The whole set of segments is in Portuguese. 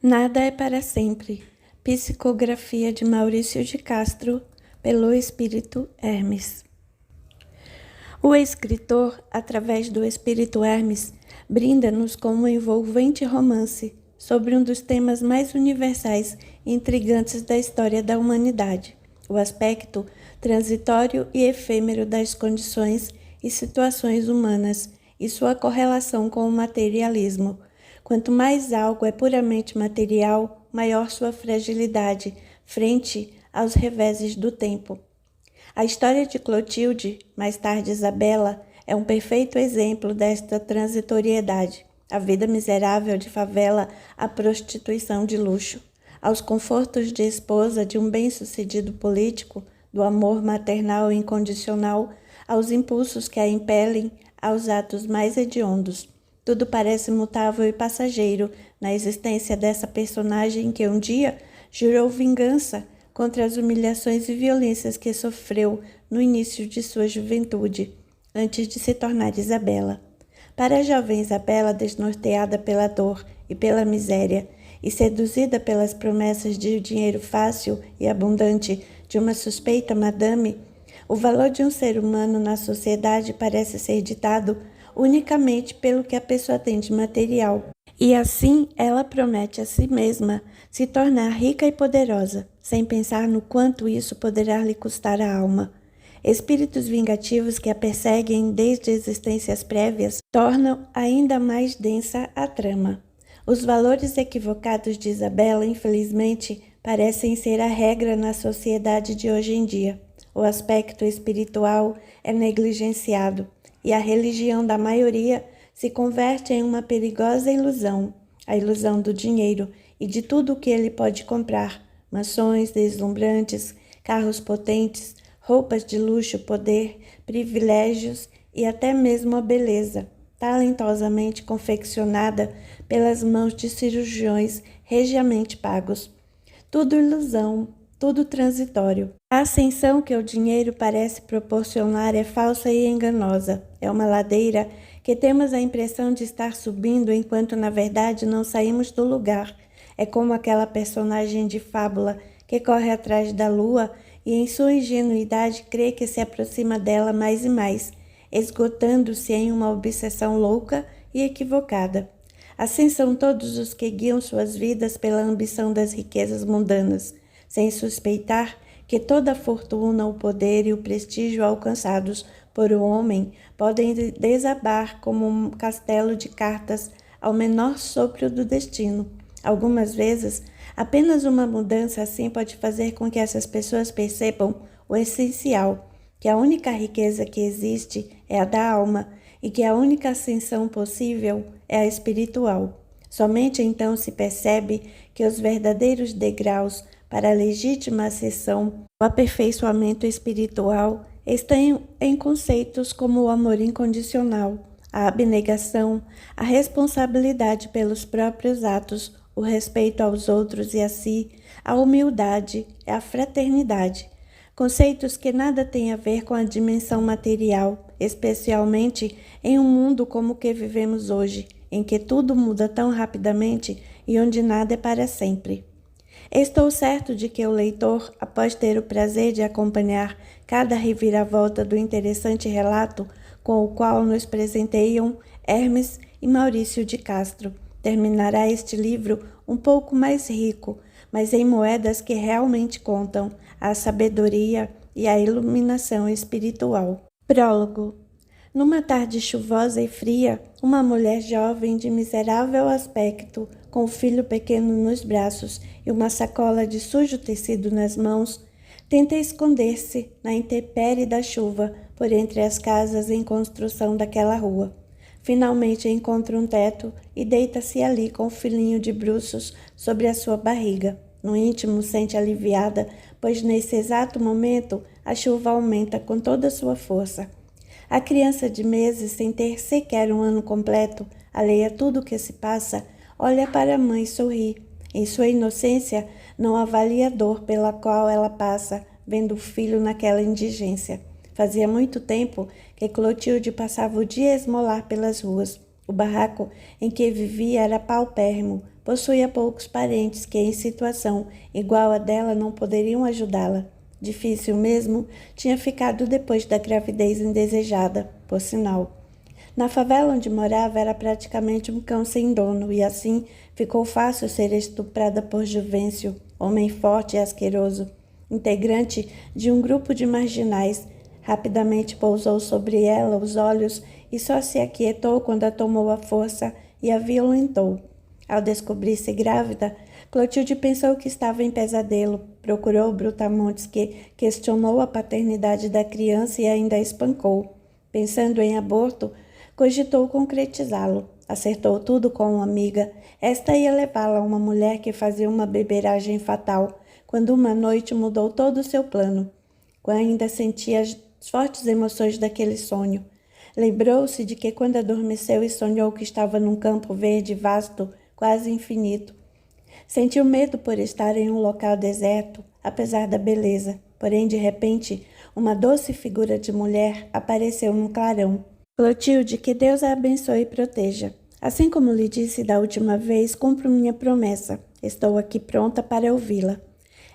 Nada é para sempre. Psicografia de Maurício de Castro, pelo espírito Hermes. O escritor, através do espírito Hermes, brinda-nos com um envolvente romance sobre um dos temas mais universais e intrigantes da história da humanidade, o aspecto transitório e efêmero das condições e situações humanas e sua correlação com o materialismo. Quanto mais algo é puramente material, maior sua fragilidade frente aos reveses do tempo. A história de Clotilde, mais tarde Isabela, é um perfeito exemplo desta transitoriedade. A vida miserável de favela à prostituição de luxo, aos confortos de esposa de um bem-sucedido político, do amor maternal incondicional, aos impulsos que a impelem aos atos mais hediondos. Tudo parece mutável e passageiro na existência dessa personagem que um dia jurou vingança contra as humilhações e violências que sofreu no início de sua juventude, antes de se tornar Isabela. Para a jovem Isabela, desnorteada pela dor e pela miséria, e seduzida pelas promessas de dinheiro fácil e abundante de uma suspeita madame, o valor de um ser humano na sociedade parece ser ditado unicamente pelo que a pessoa tem de material. E assim ela promete a si mesma se tornar rica e poderosa, sem pensar no quanto isso poderá lhe custar a alma. Espíritos vingativos que a perseguem desde existências prévias tornam ainda mais densa a trama. Os valores equivocados de Isabela, infelizmente, parecem ser a regra na sociedade de hoje em dia. O aspecto espiritual é negligenciado e a religião da maioria se converte em uma perigosa ilusão, a ilusão do dinheiro e de tudo o que ele pode comprar: mansões deslumbrantes, carros potentes, roupas de luxo, poder, privilégios e até mesmo a beleza, talentosamente confeccionada pelas mãos de cirurgiões regiamente pagos. Tudo ilusão, tudo transitório. A ascensão que o dinheiro parece proporcionar é falsa e enganosa. É uma ladeira que temos a impressão de estar subindo enquanto na verdade não saímos do lugar. É como aquela personagem de fábula que corre atrás da lua e em sua ingenuidade crê que se aproxima dela mais e mais, esgotando-se em uma obsessão louca e equivocada. Assim são todos os que guiam suas vidas pela ambição das riquezas mundanas, sem suspeitar que toda a fortuna, o poder e o prestígio alcançados por um homem podem desabar como um castelo de cartas ao menor sopro do destino. Algumas vezes, apenas uma mudança assim pode fazer com que essas pessoas percebam o essencial, que a única riqueza que existe é a da alma e que a única ascensão possível é a espiritual. Somente então se percebe que os verdadeiros degraus para a legítima ascensão, o aperfeiçoamento espiritual, estão em conceitos como o amor incondicional, a abnegação, a responsabilidade pelos próprios atos, o respeito aos outros e a si, a humildade e a fraternidade. Conceitos que nada têm a ver com a dimensão material, especialmente em um mundo como o que vivemos hoje, em que tudo muda tão rapidamente e onde nada é para sempre. Estou certo de que o leitor, após ter o prazer de acompanhar cada reviravolta do interessante relato com o qual nos presenteiam Hermes e Maurício de Castro, terminará este livro um pouco mais rico, mas em moedas que realmente contam, a sabedoria e a iluminação espiritual. Prólogo. Numa tarde chuvosa e fria, uma mulher jovem de miserável aspecto, com o filho pequeno nos braços e uma sacola de sujo tecido nas mãos, tenta esconder-se na intempérie da chuva por entre as casas em construção daquela rua. Finalmente encontra um teto e deita-se ali com o filhinho de bruços sobre a sua barriga. No íntimo sente aliviada, pois nesse exato momento a chuva aumenta com toda a sua força. A criança de meses, sem ter sequer um ano completo, alheia a tudo o que se passa, olha para a mãe e sorri. Em sua inocência, não avalia a dor pela qual ela passa, vendo o filho naquela indigência. Fazia muito tempo que Clotilde passava o dia a esmolar pelas ruas. O barraco em que vivia era paupérrimo, possuía poucos parentes que, em situação igual à dela, não poderiam ajudá-la. Difícil mesmo tinha ficado depois da gravidez indesejada, por sinal. Na favela onde morava era praticamente um cão sem dono e assim ficou fácil ser estuprada por Juvencio, homem forte e asqueroso, integrante de um grupo de marginais. Rapidamente pousou sobre ela os olhos e só se aquietou quando a tomou à força e a violentou. Ao descobrir-se grávida, Clotilde pensou que estava em pesadelo. Procurou Brutamontes, que questionou a paternidade da criança e ainda a espancou. Pensando em aborto, cogitou concretizá-lo. Acertou tudo com uma amiga. Esta ia levá-la a uma mulher que fazia uma beberagem fatal, quando uma noite mudou todo o seu plano. Quando ainda sentia as fortes emoções daquele sonho. Lembrou-se de que quando adormeceu e sonhou que estava num campo verde vasto, quase infinito. Sentiu medo por estar em um local deserto, apesar da beleza. Porém, de repente, uma doce figura de mulher apareceu num clarão. Clotilde, que Deus a abençoe e proteja. Assim como lhe disse da última vez, cumpro minha promessa. Estou aqui pronta para ouvi-la.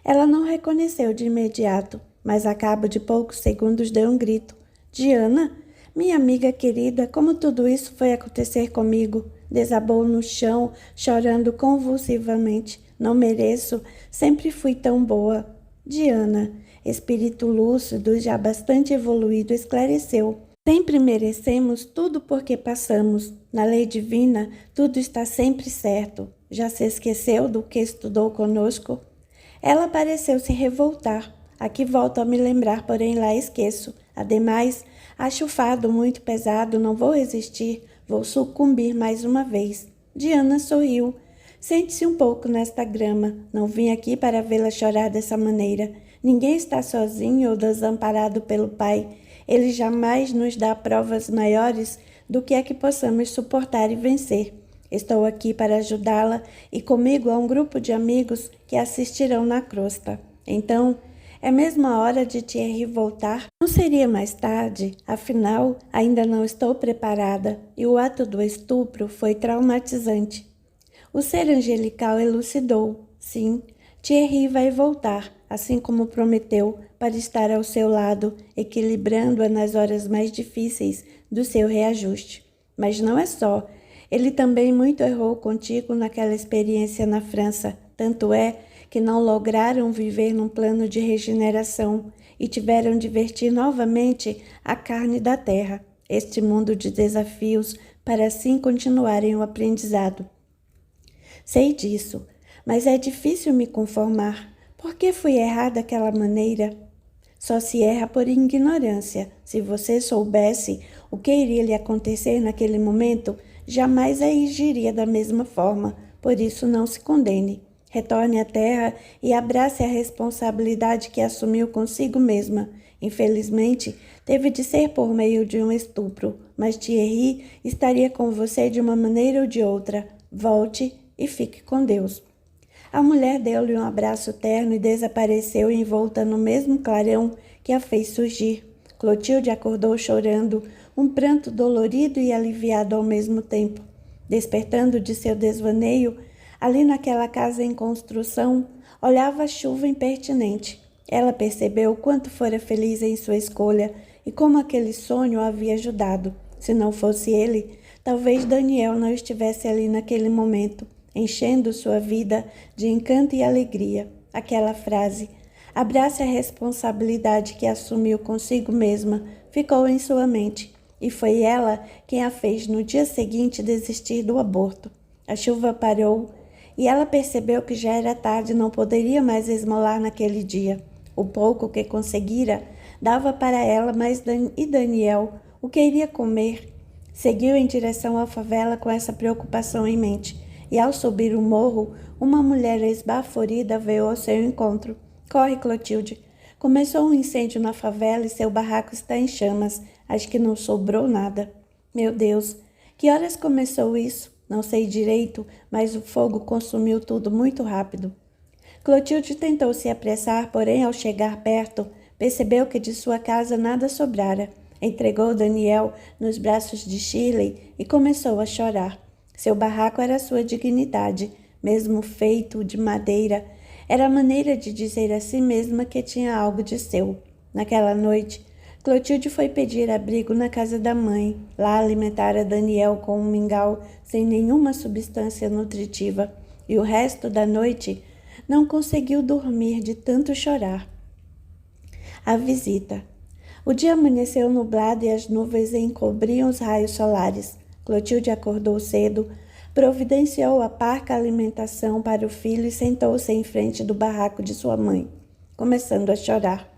Ela não reconheceu de imediato, mas a cabo de poucos segundos deu um grito. Diana? Minha amiga querida, como tudo isso foi acontecer comigo? Desabou no chão, chorando convulsivamente. Não mereço, sempre fui tão boa. Diana, espírito lúcido, já bastante evoluído, esclareceu. Sempre merecemos tudo porque passamos. Na lei divina, tudo está sempre certo. Já se esqueceu do que estudou conosco? Ela pareceu se revoltar. Aqui volto a me lembrar, porém lá esqueço. Ademais, acho o fardo muito pesado, não vou resistir. Vou sucumbir mais uma vez. Diana sorriu. Sente-se um pouco nesta grama. Não vim aqui para vê-la chorar dessa maneira. Ninguém está sozinho ou desamparado pelo Pai. Ele jamais nos dá provas maiores do que é que possamos suportar e vencer. Estou aqui para ajudá-la e comigo há um grupo de amigos que assistirão na crosta. Então, é mesmo a hora de Thierry voltar? Não seria mais tarde? Afinal, ainda não estou preparada e o ato do estupro foi traumatizante. O ser angelical elucidou. Sim, Thierry vai voltar, assim como prometeu, para estar ao seu lado, equilibrando-a nas horas mais difíceis do seu reajuste. Mas não é só. Ele também muito errou contigo naquela experiência na França. Tanto é que não lograram viver num plano de regeneração e tiveram de vestir novamente a carne da terra, este mundo de desafios, para assim continuarem o aprendizado. Sei disso, mas é difícil me conformar. Por que fui errada daquela maneira? Só se erra por ignorância. Se você soubesse o que iria lhe acontecer naquele momento, jamais agiria da mesma forma. Por isso, não se condene. Retorne à terra e abrace a responsabilidade que assumiu consigo mesma. Infelizmente, teve de ser por meio de um estupro, mas Thierry estaria com você de uma maneira ou de outra. Volte e fique com Deus. A mulher deu-lhe um abraço terno e desapareceu envolta no mesmo clarão que a fez surgir. Clotilde acordou chorando, um pranto dolorido e aliviado ao mesmo tempo. Despertando de seu desvaneio, ali naquela casa em construção, olhava a chuva impertinente. Ela percebeu o quanto fora feliz em sua escolha e como aquele sonho a havia ajudado. Se não fosse ele, talvez Daniel não estivesse ali naquele momento, enchendo sua vida de encanto e alegria. Aquela frase, abrace a responsabilidade que assumiu consigo mesma, ficou em sua mente, e foi ela quem a fez no dia seguinte desistir do aborto. A chuva parou e ela percebeu que já era tarde e não poderia mais esmolar naquele dia. O pouco que conseguira dava para ela, mas Daniel, o que iria comer? Seguiu em direção à favela com essa preocupação em mente. E ao subir o morro, uma mulher esbaforida veio ao seu encontro. Corre, Clotilde. Começou um incêndio na favela e seu barraco está em chamas. Acho que não sobrou nada. Meu Deus, que horas começou isso? Não sei direito, mas o fogo consumiu tudo muito rápido. Clotilde tentou se apressar, porém ao chegar perto, percebeu que de sua casa nada sobrara. Entregou Daniel nos braços de Shirley e começou a chorar. Seu barraco era sua dignidade, mesmo feito de madeira, era a maneira de dizer a si mesma que tinha algo de seu. Naquela noite, Clotilde foi pedir abrigo na casa da mãe. Lá alimentara Daniel com um mingau sem nenhuma substância nutritiva, e o resto da noite não conseguiu dormir de tanto chorar. A visita. O dia amanheceu nublado e as nuvens encobriam os raios solares. Clotilde acordou cedo, providenciou a parca alimentação para o filho e sentou-se em frente do barraco de sua mãe, começando a chorar.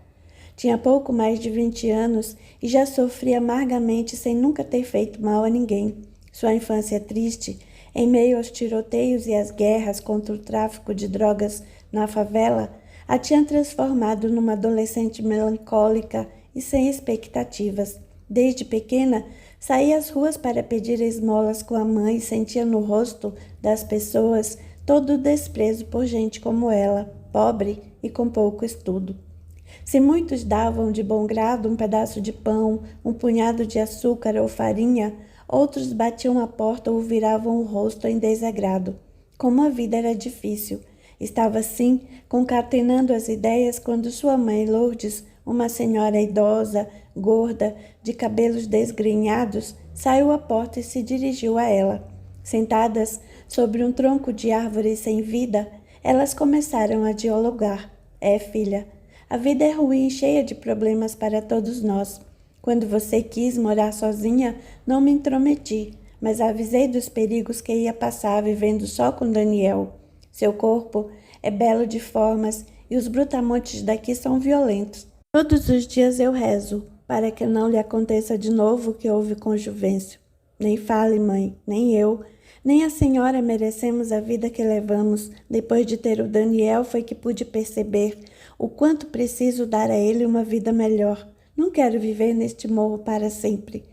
Tinha pouco mais de 20 anos e já sofria amargamente sem nunca ter feito mal a ninguém. Sua infância triste, em meio aos tiroteios e às guerras contra o tráfico de drogas na favela, a tinha transformado numa adolescente melancólica e sem expectativas. Desde pequena, saía às ruas para pedir esmolas com a mãe e sentia no rosto das pessoas todo o desprezo por gente como ela, pobre e com pouco estudo. Se muitos davam de bom grado um pedaço de pão, um punhado de açúcar ou farinha, outros batiam a porta ou viravam o rosto em desagrado. Como a vida era difícil. Estava assim, concatenando as ideias, quando sua mãe Lourdes, uma senhora idosa, gorda, de cabelos desgrenhados, saiu à porta e se dirigiu a ela. Sentadas sobre um tronco de árvore sem vida, elas começaram a dialogar. Filha, a vida é ruim e cheia de problemas para todos nós. Quando você quis morar sozinha, não me intrometi, mas avisei dos perigos que ia passar vivendo só com Daniel. Seu corpo é belo de formas e os brutamontes daqui são violentos. Todos os dias eu rezo para que não lhe aconteça de novo o que houve com Juvencio. Nem fale, mãe, nem eu, nem a senhora merecemos a vida que levamos. Depois de ter o Daniel foi que pude perceber o quanto preciso dar a ele uma vida melhor. Não quero viver neste morro para sempre.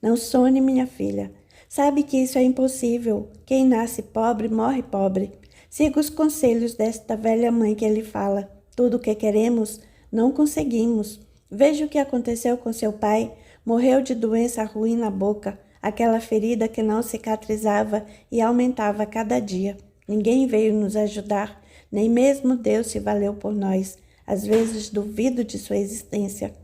Não sonhe, minha filha. Sabe que isso é impossível. Quem nasce pobre, morre pobre. Siga os conselhos desta velha mãe que ele fala. Tudo o que queremos, não conseguimos. Veja o que aconteceu com seu pai. Morreu de doença ruim na boca, aquela ferida que não cicatrizava e aumentava a cada dia. Ninguém veio nos ajudar, nem mesmo Deus se valeu por nós. Às vezes duvido de sua existência.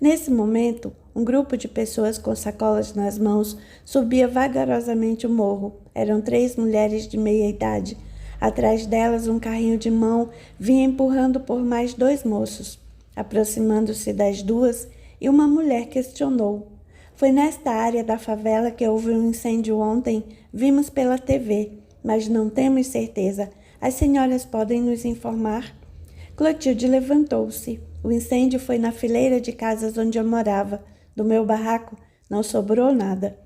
Nesse momento, um grupo de pessoas com sacolas nas mãos subia vagarosamente o morro. Eram 3 mulheres de meia idade. Atrás delas, um carrinho de mão vinha empurrando por mais 2 moços. Aproximando-se das 2, e uma mulher questionou. Foi nesta área da favela que houve um incêndio ontem. Vimos pela TV, mas não temos certeza. As senhoras podem nos informar? Clotilde levantou-se. O incêndio foi na fileira de casas onde eu morava. Do meu barraco não sobrou nada.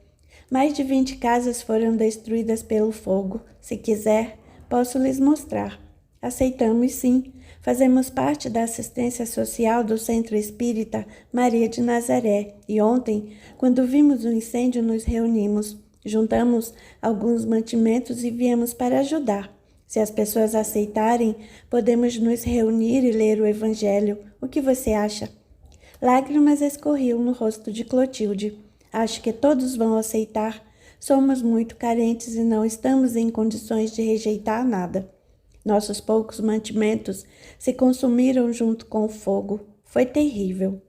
Mais de 20 casas foram destruídas pelo fogo. Se quiser, posso lhes mostrar. Aceitamos sim. Fazemos parte da assistência social do Centro Espírita Maria de Nazaré e ontem, quando vimos o incêndio, nos reunimos. Juntamos alguns mantimentos e viemos para ajudar. Se as pessoas aceitarem, podemos nos reunir e ler o Evangelho. O que você acha? Lágrimas escorriam no rosto de Clotilde. Acho que todos vão aceitar. Somos muito carentes e não estamos em condições de rejeitar nada. Nossos poucos mantimentos se consumiram junto com o fogo. Foi terrível.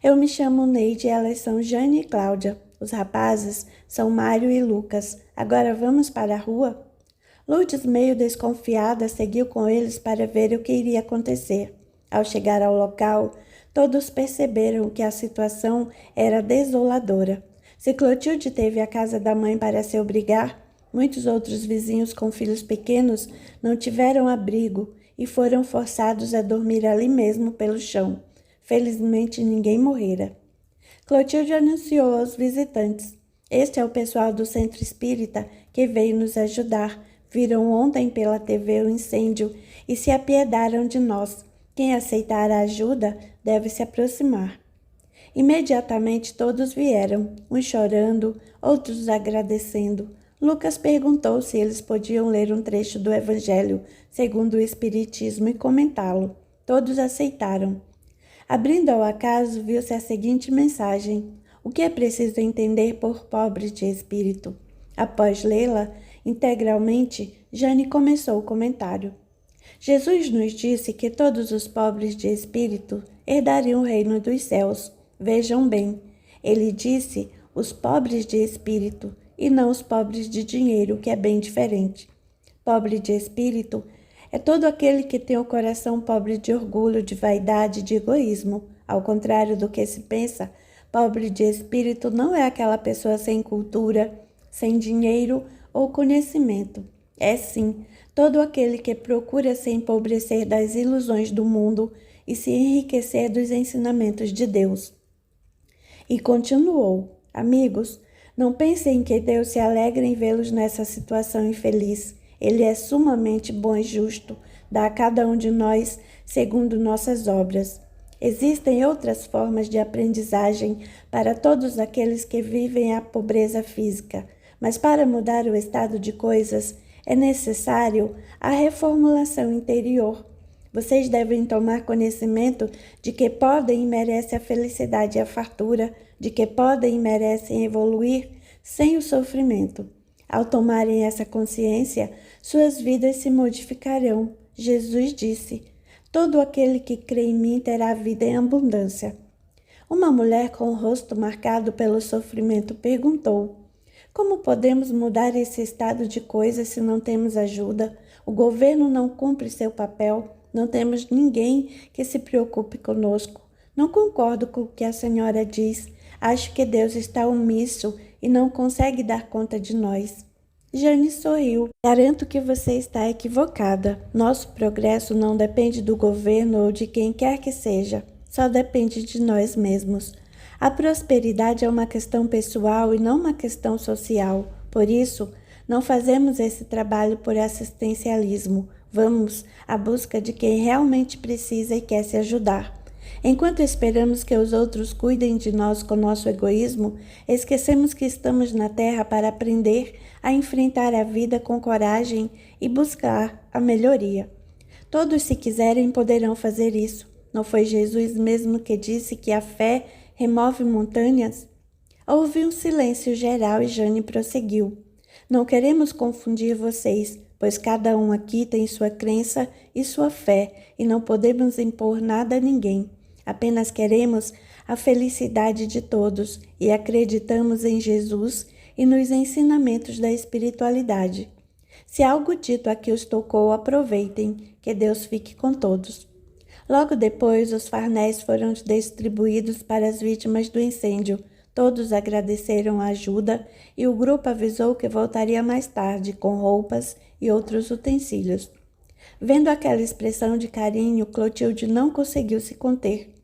Eu me chamo Neide e elas são Jane e Cláudia. Os rapazes são Mário e Lucas. Agora vamos para a rua? Lourdes, meio desconfiada, seguiu com eles para ver o que iria acontecer. Ao chegar ao local, todos perceberam que a situação era desoladora. Se Clotilde teve a casa da mãe para se abrigar, muitos outros vizinhos com filhos pequenos não tiveram abrigo e foram forçados a dormir ali mesmo pelo chão. Felizmente, ninguém morrera. Clotilde anunciou aos visitantes: este é o pessoal do Centro Espírita que veio nos ajudar. Viram ontem pela TV o incêndio e se apiedaram de nós. Quem aceitar a ajuda deve se aproximar. Imediatamente todos vieram, uns chorando, outros agradecendo. Lucas perguntou se eles podiam ler um trecho do Evangelho segundo o Espiritismo e comentá-lo. Todos aceitaram. Abrindo ao acaso, viu-se a seguinte mensagem: o que é preciso entender por pobre de espírito? Após lê-la integralmente, Jane começou o comentário. Jesus nos disse que todos os pobres de espírito herdariam o reino dos céus. Vejam bem, ele disse os pobres de espírito e não os pobres de dinheiro, que é bem diferente. Pobre de espírito é todo aquele que tem o coração pobre de orgulho, de vaidade, de egoísmo. Ao contrário do que se pensa, pobre de espírito não é aquela pessoa sem cultura, sem dinheiro ou conhecimento. É sim, todo aquele que procura se empobrecer das ilusões do mundo e se enriquecer dos ensinamentos de Deus. E continuou, amigos, não pensem que Deus se alegra em vê-los nessa situação infeliz. Ele é sumamente bom e justo, dá a cada um de nós segundo nossas obras. Existem outras formas de aprendizagem para todos aqueles que vivem a pobreza física, mas para mudar o estado de coisas é necessário a reformulação interior. Vocês devem tomar conhecimento de que podem e merecem a felicidade e a fartura, de que podem e merecem evoluir sem o sofrimento. Ao tomarem essa consciência, suas vidas se modificarão. Jesus disse, todo aquele que crê em mim terá vida em abundância. Uma mulher com o rosto marcado pelo sofrimento perguntou, como podemos mudar esse estado de coisas se não temos ajuda? O governo não cumpre seu papel, não temos ninguém que se preocupe conosco. Não concordo com o que a senhora diz. Acho que Deus está omisso e não consegue dar conta de nós. Jane sorriu. Garanto que você está equivocada. Nosso progresso não depende do governo ou de quem quer que seja. Só depende de nós mesmos. A prosperidade é uma questão pessoal e não uma questão social. Por isso, não fazemos esse trabalho por assistencialismo. Vamos à busca de quem realmente precisa e quer se ajudar. Enquanto esperamos que os outros cuidem de nós com nosso egoísmo, esquecemos que estamos na Terra para aprender a enfrentar a vida com coragem e buscar a melhoria. Todos, se quiserem, poderão fazer isso. Não foi Jesus mesmo que disse que a fé remove montanhas? Houve um silêncio geral e Jane prosseguiu. Não queremos confundir vocês, pois cada um aqui tem sua crença e sua fé, e não podemos impor nada a ninguém. Apenas queremos a felicidade de todos e acreditamos em Jesus e nos ensinamentos da espiritualidade. Se algo dito aqui os tocou, aproveitem, que Deus fique com todos. Logo depois, os farnéis foram distribuídos para as vítimas do incêndio. Todos agradeceram a ajuda e o grupo avisou que voltaria mais tarde com roupas e outros utensílios. Vendo aquela expressão de carinho, Clotilde não conseguiu se conter.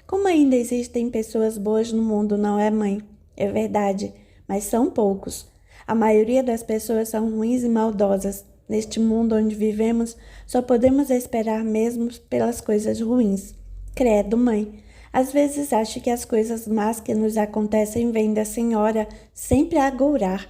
Como ainda existem pessoas boas no mundo, não é, mãe? É verdade, mas são poucos. A maioria das pessoas são ruins e maldosas. Neste mundo onde vivemos, só podemos esperar mesmo pelas coisas ruins. Credo, mãe. Às vezes acho que as coisas más que nos acontecem vêm da senhora sempre a agourar.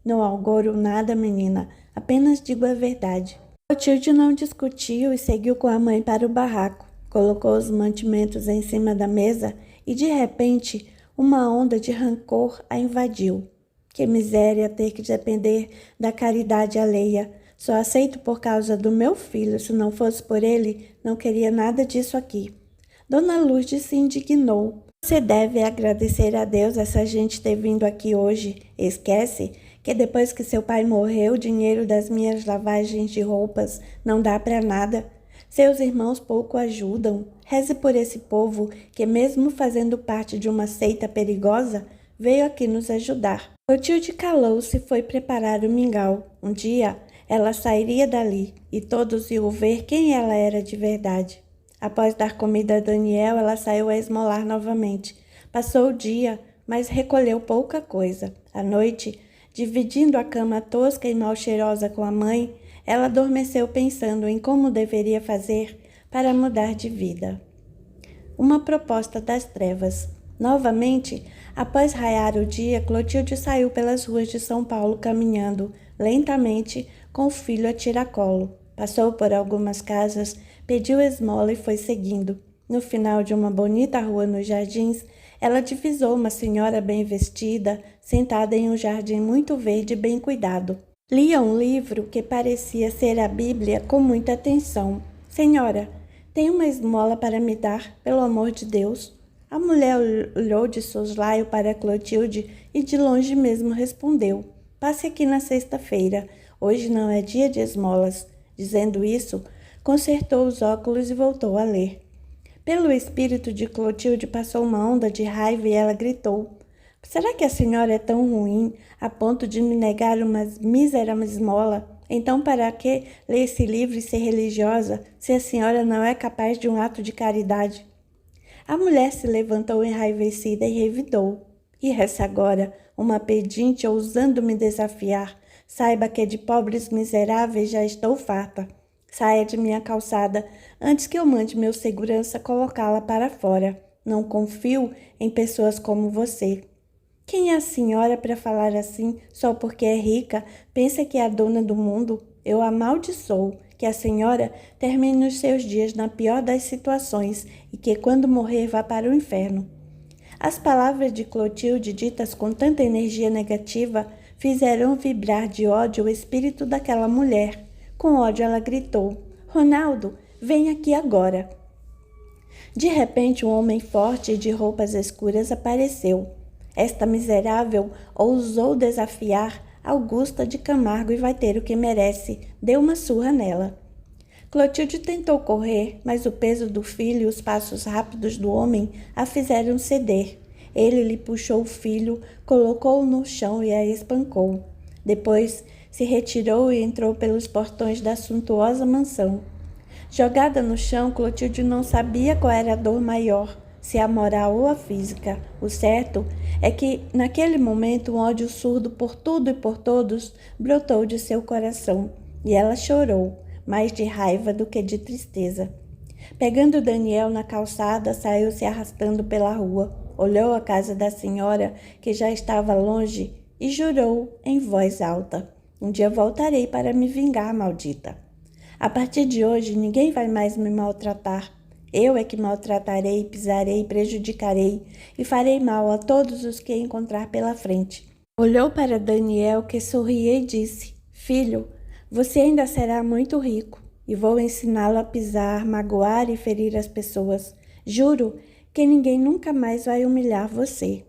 Não auguro nada, menina. Apenas digo a verdade. Clotilde não discutiu e seguiu com a mãe para o barraco. Colocou os mantimentos em cima da mesa e, de repente, uma onda de rancor a invadiu. Que miséria ter que depender da caridade alheia. Só aceito por causa do meu filho. Se não fosse por ele, não queria nada disso aqui. Dona Lourdes se indignou. Você deve agradecer a Deus essa gente ter vindo aqui hoje. Esquece que depois que seu pai morreu, o dinheiro das minhas lavagens de roupas não dá para nada. Seus irmãos pouco ajudam. Reze por esse povo que, mesmo fazendo parte de uma seita perigosa, veio aqui nos ajudar. Clotilde calou-se e foi preparar o mingau. Um dia, ela sairia dali e todos iam ver quem ela era de verdade. Após dar comida a Daniel, ela saiu a esmolar novamente. Passou o dia, mas recolheu pouca coisa. À noite, dividindo a cama tosca e mal cheirosa com a mãe, ela adormeceu pensando em como deveria fazer para mudar de vida. Uma proposta das trevas. Novamente, após raiar o dia, Clotilde saiu pelas ruas de São Paulo caminhando lentamente com o filho a tiracolo. Passou por algumas casas, pediu esmola e foi seguindo. No final de uma bonita rua nos Jardins, ela divisou uma senhora bem vestida, sentada em um jardim muito verde e bem cuidado. Lia um livro que parecia ser a Bíblia com muita atenção. Senhora, tem uma esmola para me dar, pelo amor de Deus? A mulher olhou de soslaio para Clotilde e de longe mesmo respondeu: Passe aqui na sexta-feira. Hoje não é dia de esmolas. Dizendo isso, consertou os óculos e voltou a ler. Pelo espírito de Clotilde passou uma onda de raiva e ela gritou: Será que a senhora é tão ruim a ponto de me negar uma mísera esmola? Então, para que ler esse livro e ser religiosa, se a senhora não é capaz de um ato de caridade? A mulher se levantou enraivecida e revidou. E essa agora, uma pedinte ousando me desafiar, saiba que de pobres miseráveis já estou farta. Saia de minha calçada, antes que eu mande meu segurança colocá-la para fora. Não confio em pessoas como você. Quem é a senhora para falar assim só porque é rica, pensa que é a dona do mundo? Eu amaldiçoo que a senhora termine os seus dias na pior das situações e que quando morrer vá para o inferno. As palavras de Clotilde, ditas com tanta energia negativa, fizeram vibrar de ódio o espírito daquela mulher. Com ódio ela gritou: Ronaldo, vem aqui agora. De repente um homem forte e de roupas escuras apareceu. Esta miserável ousou desafiar Augusta de Camargo e vai ter o que merece. Deu uma surra nela. Clotilde tentou correr, mas o peso do filho e os passos rápidos do homem a fizeram ceder. Ele lhe puxou o filho, colocou-o no chão e a espancou. Depois se retirou e entrou pelos portões da suntuosa mansão. Jogada no chão, Clotilde não sabia qual era a dor maior, se a moral ou a física. O certo é que, naquele momento, um ódio surdo por tudo e por todos brotou de seu coração, e ela chorou, mais de raiva do que de tristeza. Pegando Daniel na calçada, saiu se arrastando pela rua, olhou a casa da senhora, que já estava longe, e jurou em voz alta: Um dia voltarei para me vingar, maldita. A partir de hoje, ninguém vai mais me maltratar. Eu é que maltratarei, pisarei, prejudicarei e farei mal a todos os que encontrar pela frente. Olhou para Daniel, que sorria e disse: Filho, você ainda será muito rico e vou ensiná-lo a pisar, magoar e ferir as pessoas. Juro que ninguém nunca mais vai humilhar você.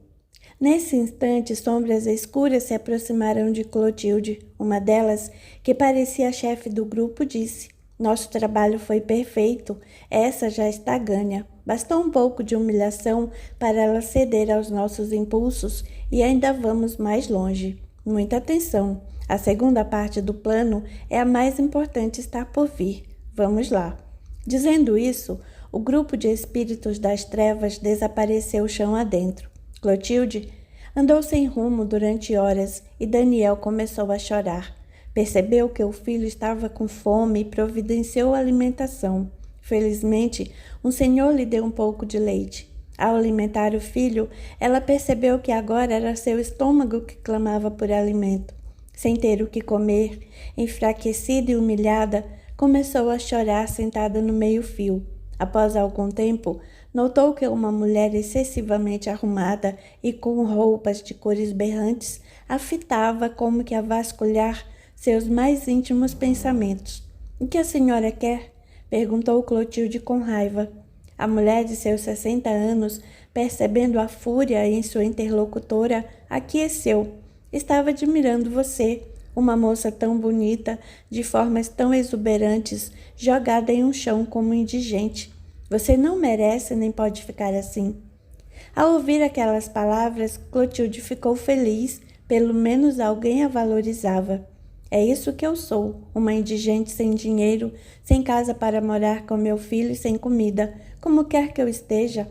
Nesse instante, sombras escuras se aproximaram de Clotilde. Uma delas, que parecia a chefe do grupo, disse: Nosso trabalho foi perfeito, essa já está ganha. Bastou um pouco de humilhação para ela ceder aos nossos impulsos e ainda vamos mais longe. Muita atenção, a segunda parte do plano é a mais importante, está por vir. Vamos lá. Dizendo isso, o grupo de espíritos das trevas desapareceu chão adentro. Clotilde andou sem rumo durante horas e Daniel começou a chorar. Percebeu que o filho estava com fome e providenciou alimentação. Felizmente, um senhor lhe deu um pouco de leite. Ao alimentar o filho, ela percebeu que agora era seu estômago que clamava por alimento. Sem ter o que comer, enfraquecida e humilhada, começou a chorar sentada no meio-fio. Após algum tempo, notou que uma mulher excessivamente arrumada e com roupas de cores berrantes a fitava como que a vasculhar seus mais íntimos pensamentos. O que a senhora quer? Perguntou Clotilde com raiva. A mulher de seus 60 anos, percebendo a fúria em sua interlocutora, aqueceu. Estava admirando você, uma moça tão bonita, de formas tão exuberantes, jogada em um chão como indigente. Você não merece nem pode ficar assim. Ao ouvir aquelas palavras, Clotilde ficou feliz, pelo menos alguém a valorizava. É isso que eu sou, uma indigente sem dinheiro, sem casa para morar com meu filho e sem comida, como quer que eu esteja.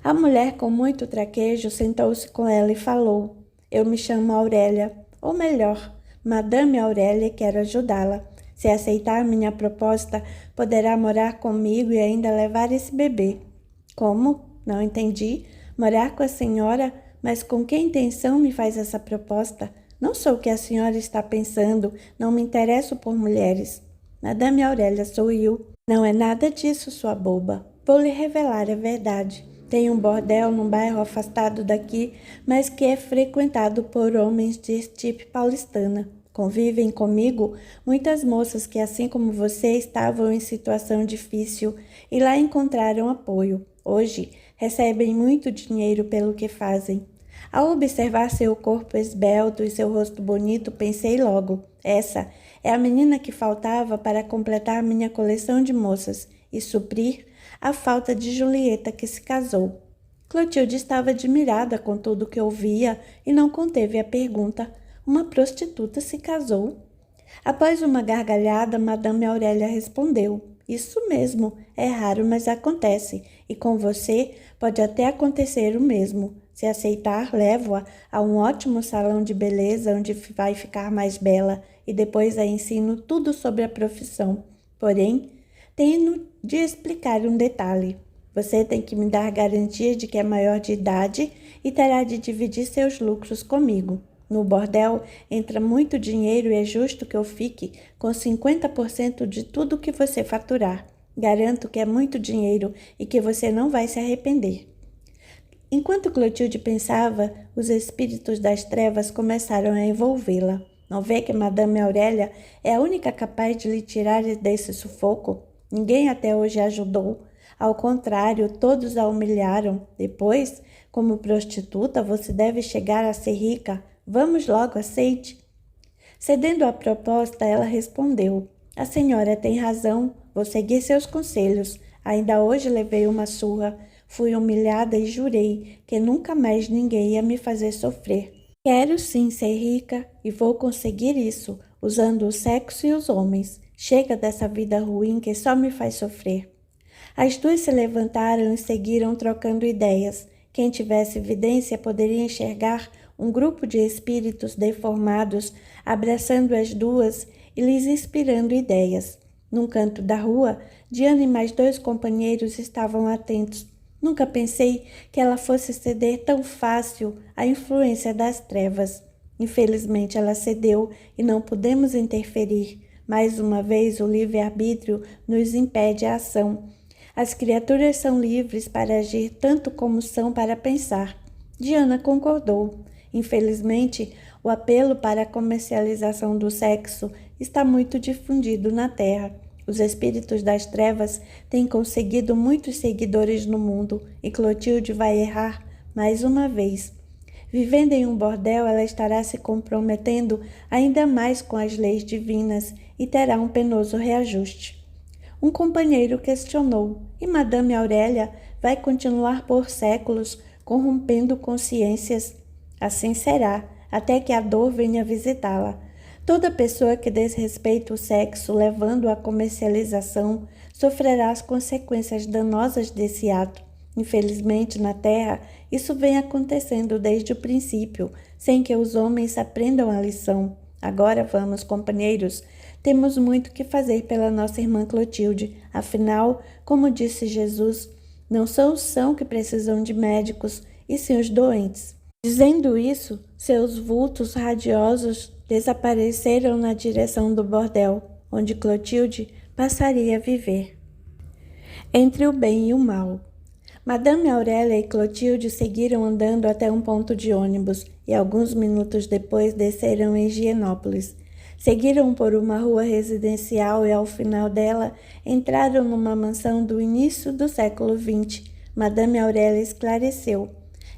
A mulher, com muito traquejo, sentou-se com ela e falou: Eu me chamo Aurélia, ou melhor, Madame Aurélia, e quero ajudá-la. Se aceitar minha proposta, poderá morar comigo e ainda levar esse bebê. Como? Não entendi. Morar com a senhora? Mas com que intenção me faz essa proposta? Não sou o que a senhora está pensando, não me interesso por mulheres. Madame Aurélia sorriu. Não é nada disso, sua boba. Vou lhe revelar a verdade. Tem um bordel num bairro afastado daqui, mas que é frequentado por homens de estirpe paulistana. Convivem comigo muitas moças que, assim como você, estavam em situação difícil e lá encontraram apoio. Hoje, recebem muito dinheiro pelo que fazem. Ao observar seu corpo esbelto e seu rosto bonito, pensei logo, essa é a menina que faltava para completar minha coleção de moças e suprir a falta de Julieta que se casou. Clotilde estava admirada com tudo que ouvia e não conteve a pergunta: uma prostituta se casou? Após uma gargalhada, Madame Aurélia respondeu: isso mesmo, é raro, mas acontece, e com você pode até acontecer o mesmo. Se aceitar, levo-a a um ótimo salão de beleza onde vai ficar mais bela e depois a ensino tudo sobre a profissão. Porém, tenho de explicar um detalhe. Você tem que me dar garantia de que é maior de idade e terá de dividir seus lucros comigo. No bordel entra muito dinheiro e é justo que eu fique com 50% de tudo que você faturar. Garanto que é muito dinheiro e que você não vai se arrepender. Enquanto Clotilde pensava, os espíritos das trevas começaram a envolvê-la. Não vê que Madame Aurélia é a única capaz de lhe tirar desse sufoco? Ninguém até hoje a ajudou. Ao contrário, todos a humilharam. Depois, como prostituta, você deve chegar a ser rica. Vamos logo, aceite. Cedendo à proposta, ela respondeu: a senhora tem razão, vou seguir seus conselhos. Ainda hoje levei uma surra. Fui humilhada e jurei que nunca mais ninguém ia me fazer sofrer. Quero sim ser rica e vou conseguir isso, usando o sexo e os homens. Chega dessa vida ruim que só me faz sofrer. As duas se levantaram e seguiram trocando ideias. Quem tivesse evidência poderia enxergar um grupo de espíritos deformados abraçando as duas e lhes inspirando ideias. Num canto da rua, Diana e mais 2 companheiros estavam atentos. Nunca pensei que ela fosse ceder tão fácil à influência das trevas. Infelizmente ela cedeu e não pudemos interferir. Mais uma vez o livre-arbítrio nos impede a ação. As criaturas são livres para agir tanto como são para pensar. Diana concordou. Infelizmente, o apelo para a comercialização do sexo está muito difundido na Terra. Os espíritos das trevas têm conseguido muitos seguidores no mundo e Clotilde vai errar mais uma vez. Vivendo em um bordel, ela estará se comprometendo ainda mais com as leis divinas e terá um penoso reajuste. Um companheiro questionou: e Madame Aurélia vai continuar por séculos corrompendo consciências? Assim será, até que a dor venha visitá-la. Toda pessoa que desrespeita o sexo, levando-o à comercialização, sofrerá as consequências danosas desse ato. Infelizmente, na Terra, isso vem acontecendo desde o princípio, sem que os homens aprendam a lição. Agora vamos, companheiros, temos muito que fazer pela nossa irmã Clotilde. Afinal, como disse Jesus, não são os sãos que precisam de médicos, e sim os doentes. Dizendo isso, seus vultos radiosos desapareceram na direção do bordel, onde Clotilde passaria a viver. Entre o bem e o mal. Madame Aurélia e Clotilde seguiram andando até um ponto de ônibus e alguns minutos depois desceram em Higienópolis. Seguiram por uma rua residencial e ao final dela entraram numa mansão do início do século XX. Madame Aurélia esclareceu: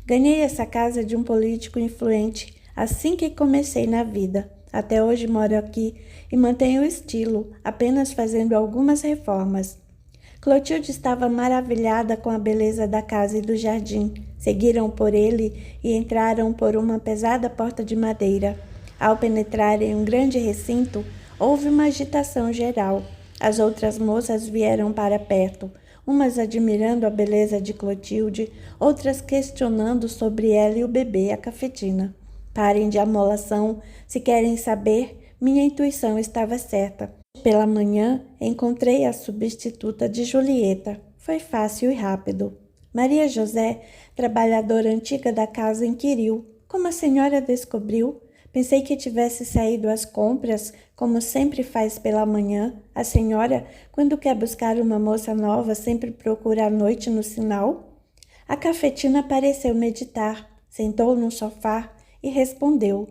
ganhei essa casa de um político influente assim que comecei na vida. Até hoje moro aqui e mantenho o estilo, apenas fazendo algumas reformas. Clotilde estava maravilhada com a beleza da casa e do jardim. Seguiram por ele e entraram por uma pesada porta de madeira. Ao penetrarem em um grande recinto, houve uma agitação geral. As outras moças vieram para perto, umas admirando a beleza de Clotilde, outras questionando sobre ela e o bebê, a cafetina. Parem de amolação, se querem saber, minha intuição estava certa. Pela manhã, encontrei a substituta de Julieta. Foi fácil e rápido. Maria José, trabalhadora antiga da casa, inquiriu: como a senhora descobriu? Pensei que tivesse saído às compras, como sempre faz pela manhã. A senhora, quando quer buscar uma moça nova, sempre procura à noite no sinal? A cafetina pareceu meditar, sentou no sofá e respondeu: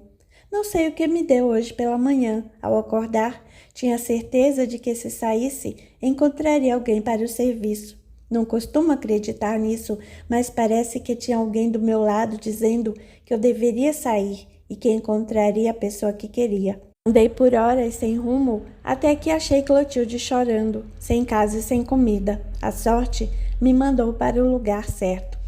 Não sei o que me deu hoje pela manhã. Ao acordar, tinha certeza de que se saísse, encontraria alguém para o serviço. Não costumo acreditar nisso, mas parece que tinha alguém do meu lado dizendo que eu deveria sair e que encontraria a pessoa que queria. Andei por horas sem rumo, até que achei Clotilde chorando, sem casa e sem comida. A sorte me mandou para o lugar certo.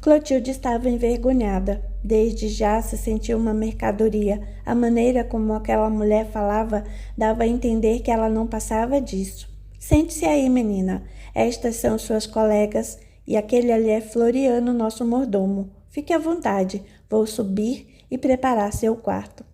Clotilde estava envergonhada. Desde já se sentiu uma mercadoria. A maneira como aquela mulher falava dava a entender que ela não passava disso. Sente-se aí, menina. Estas são suas colegas e aquele ali é Floriano, nosso mordomo. Fique à vontade. Vou subir e preparar seu quarto.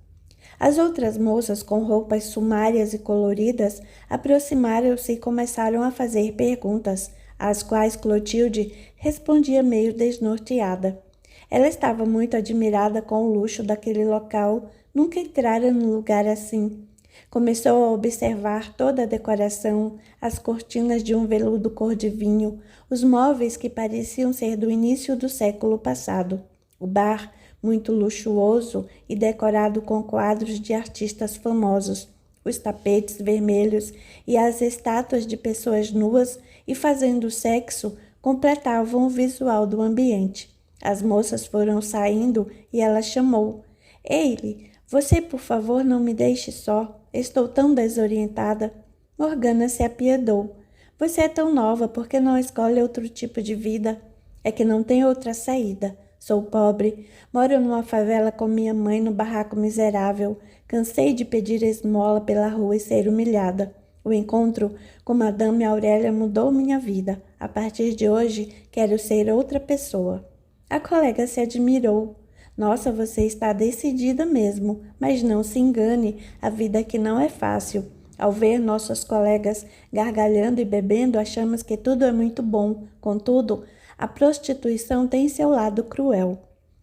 As outras moças, com roupas sumárias e coloridas, aproximaram-se e começaram a fazer perguntas, às quais Clotilde respondia meio desnorteada. Ela estava muito admirada com o luxo daquele local, nunca entrara num lugar assim. Começou a observar toda a decoração, as cortinas de um veludo cor de vinho, os móveis que pareciam ser do início do século passado. O bar, muito luxuoso e decorado com quadros de artistas famosos, os tapetes vermelhos e as estátuas de pessoas nuas e fazendo sexo completavam o visual do ambiente. As moças foram saindo e ela chamou: Eile, você por favor não me deixe só, estou tão desorientada. Morgana se apiedou. Você é tão nova, por que não escolhe outro tipo de vida? É que não tem outra saída. Sou pobre, moro numa favela com minha mãe no barraco miserável. Cansei de pedir esmola pela rua e ser humilhada. O encontro com Madame Aurélia mudou minha vida. A partir de hoje, quero ser outra pessoa. A colega se admirou. Nossa, você está decidida mesmo, mas não se engane, a vida aqui não é fácil. Ao ver nossos colegas gargalhando e bebendo, achamos que tudo é muito bom. Contudo, a prostituição tem seu lado cruel.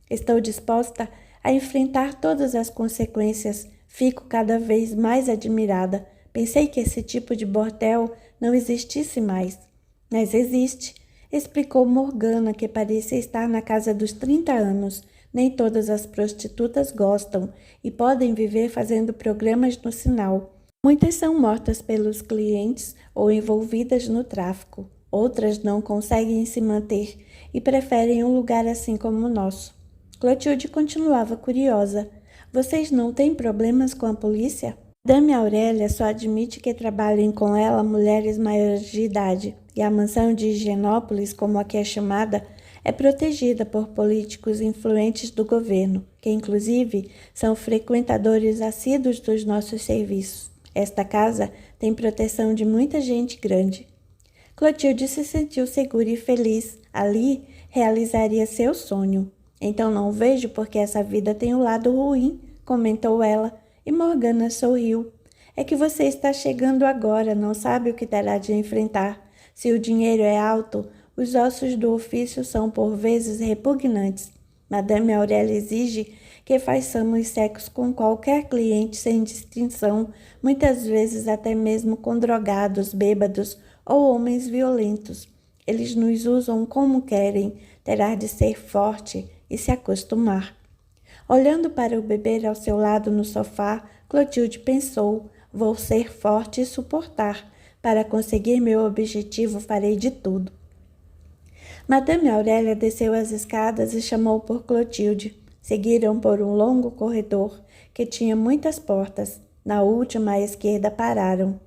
Estou disposta a enfrentar todas as consequências. Fico cada vez mais admirada. Pensei que esse tipo de bordel não existisse mais. Mas existe, explicou Morgana, que parecia estar na casa dos 30 anos. Nem todas as prostitutas gostam e podem viver fazendo programas no sinal. Muitas são mortas pelos clientes ou envolvidas no tráfico. Outras não conseguem se manter e preferem um lugar assim como o nosso. Clotilde continuava curiosa. Vocês não têm problemas com a polícia? Dame Aurélia só admite que trabalhem com ela mulheres maiores de idade, e a mansão de Higienópolis, como aqui é chamada, é protegida por políticos influentes do governo, que inclusive são frequentadores assíduos dos nossos serviços. Esta casa tem proteção de muita gente grande. Clotilde se sentiu segura e feliz. Ali realizaria seu sonho. Então não vejo por que essa vida tem um lado ruim, comentou ela, e Morgana sorriu. É que você está chegando agora, não sabe o que terá de enfrentar. Se o dinheiro é alto, os ossos do ofício são por vezes repugnantes. Madame Aurélia exige que façamos sexo com qualquer cliente sem distinção, muitas vezes até mesmo com drogados, bêbados ou homens violentos. Eles nos usam como querem, terá de ser forte e se acostumar. Olhando para o bebê ao seu lado no sofá, Clotilde pensou: vou ser forte e suportar. Para conseguir meu objetivo, farei de tudo. Madame Aurélia desceu as escadas e chamou por Clotilde. Seguiram por um longo corredor que tinha muitas portas. Na última à esquerda pararam.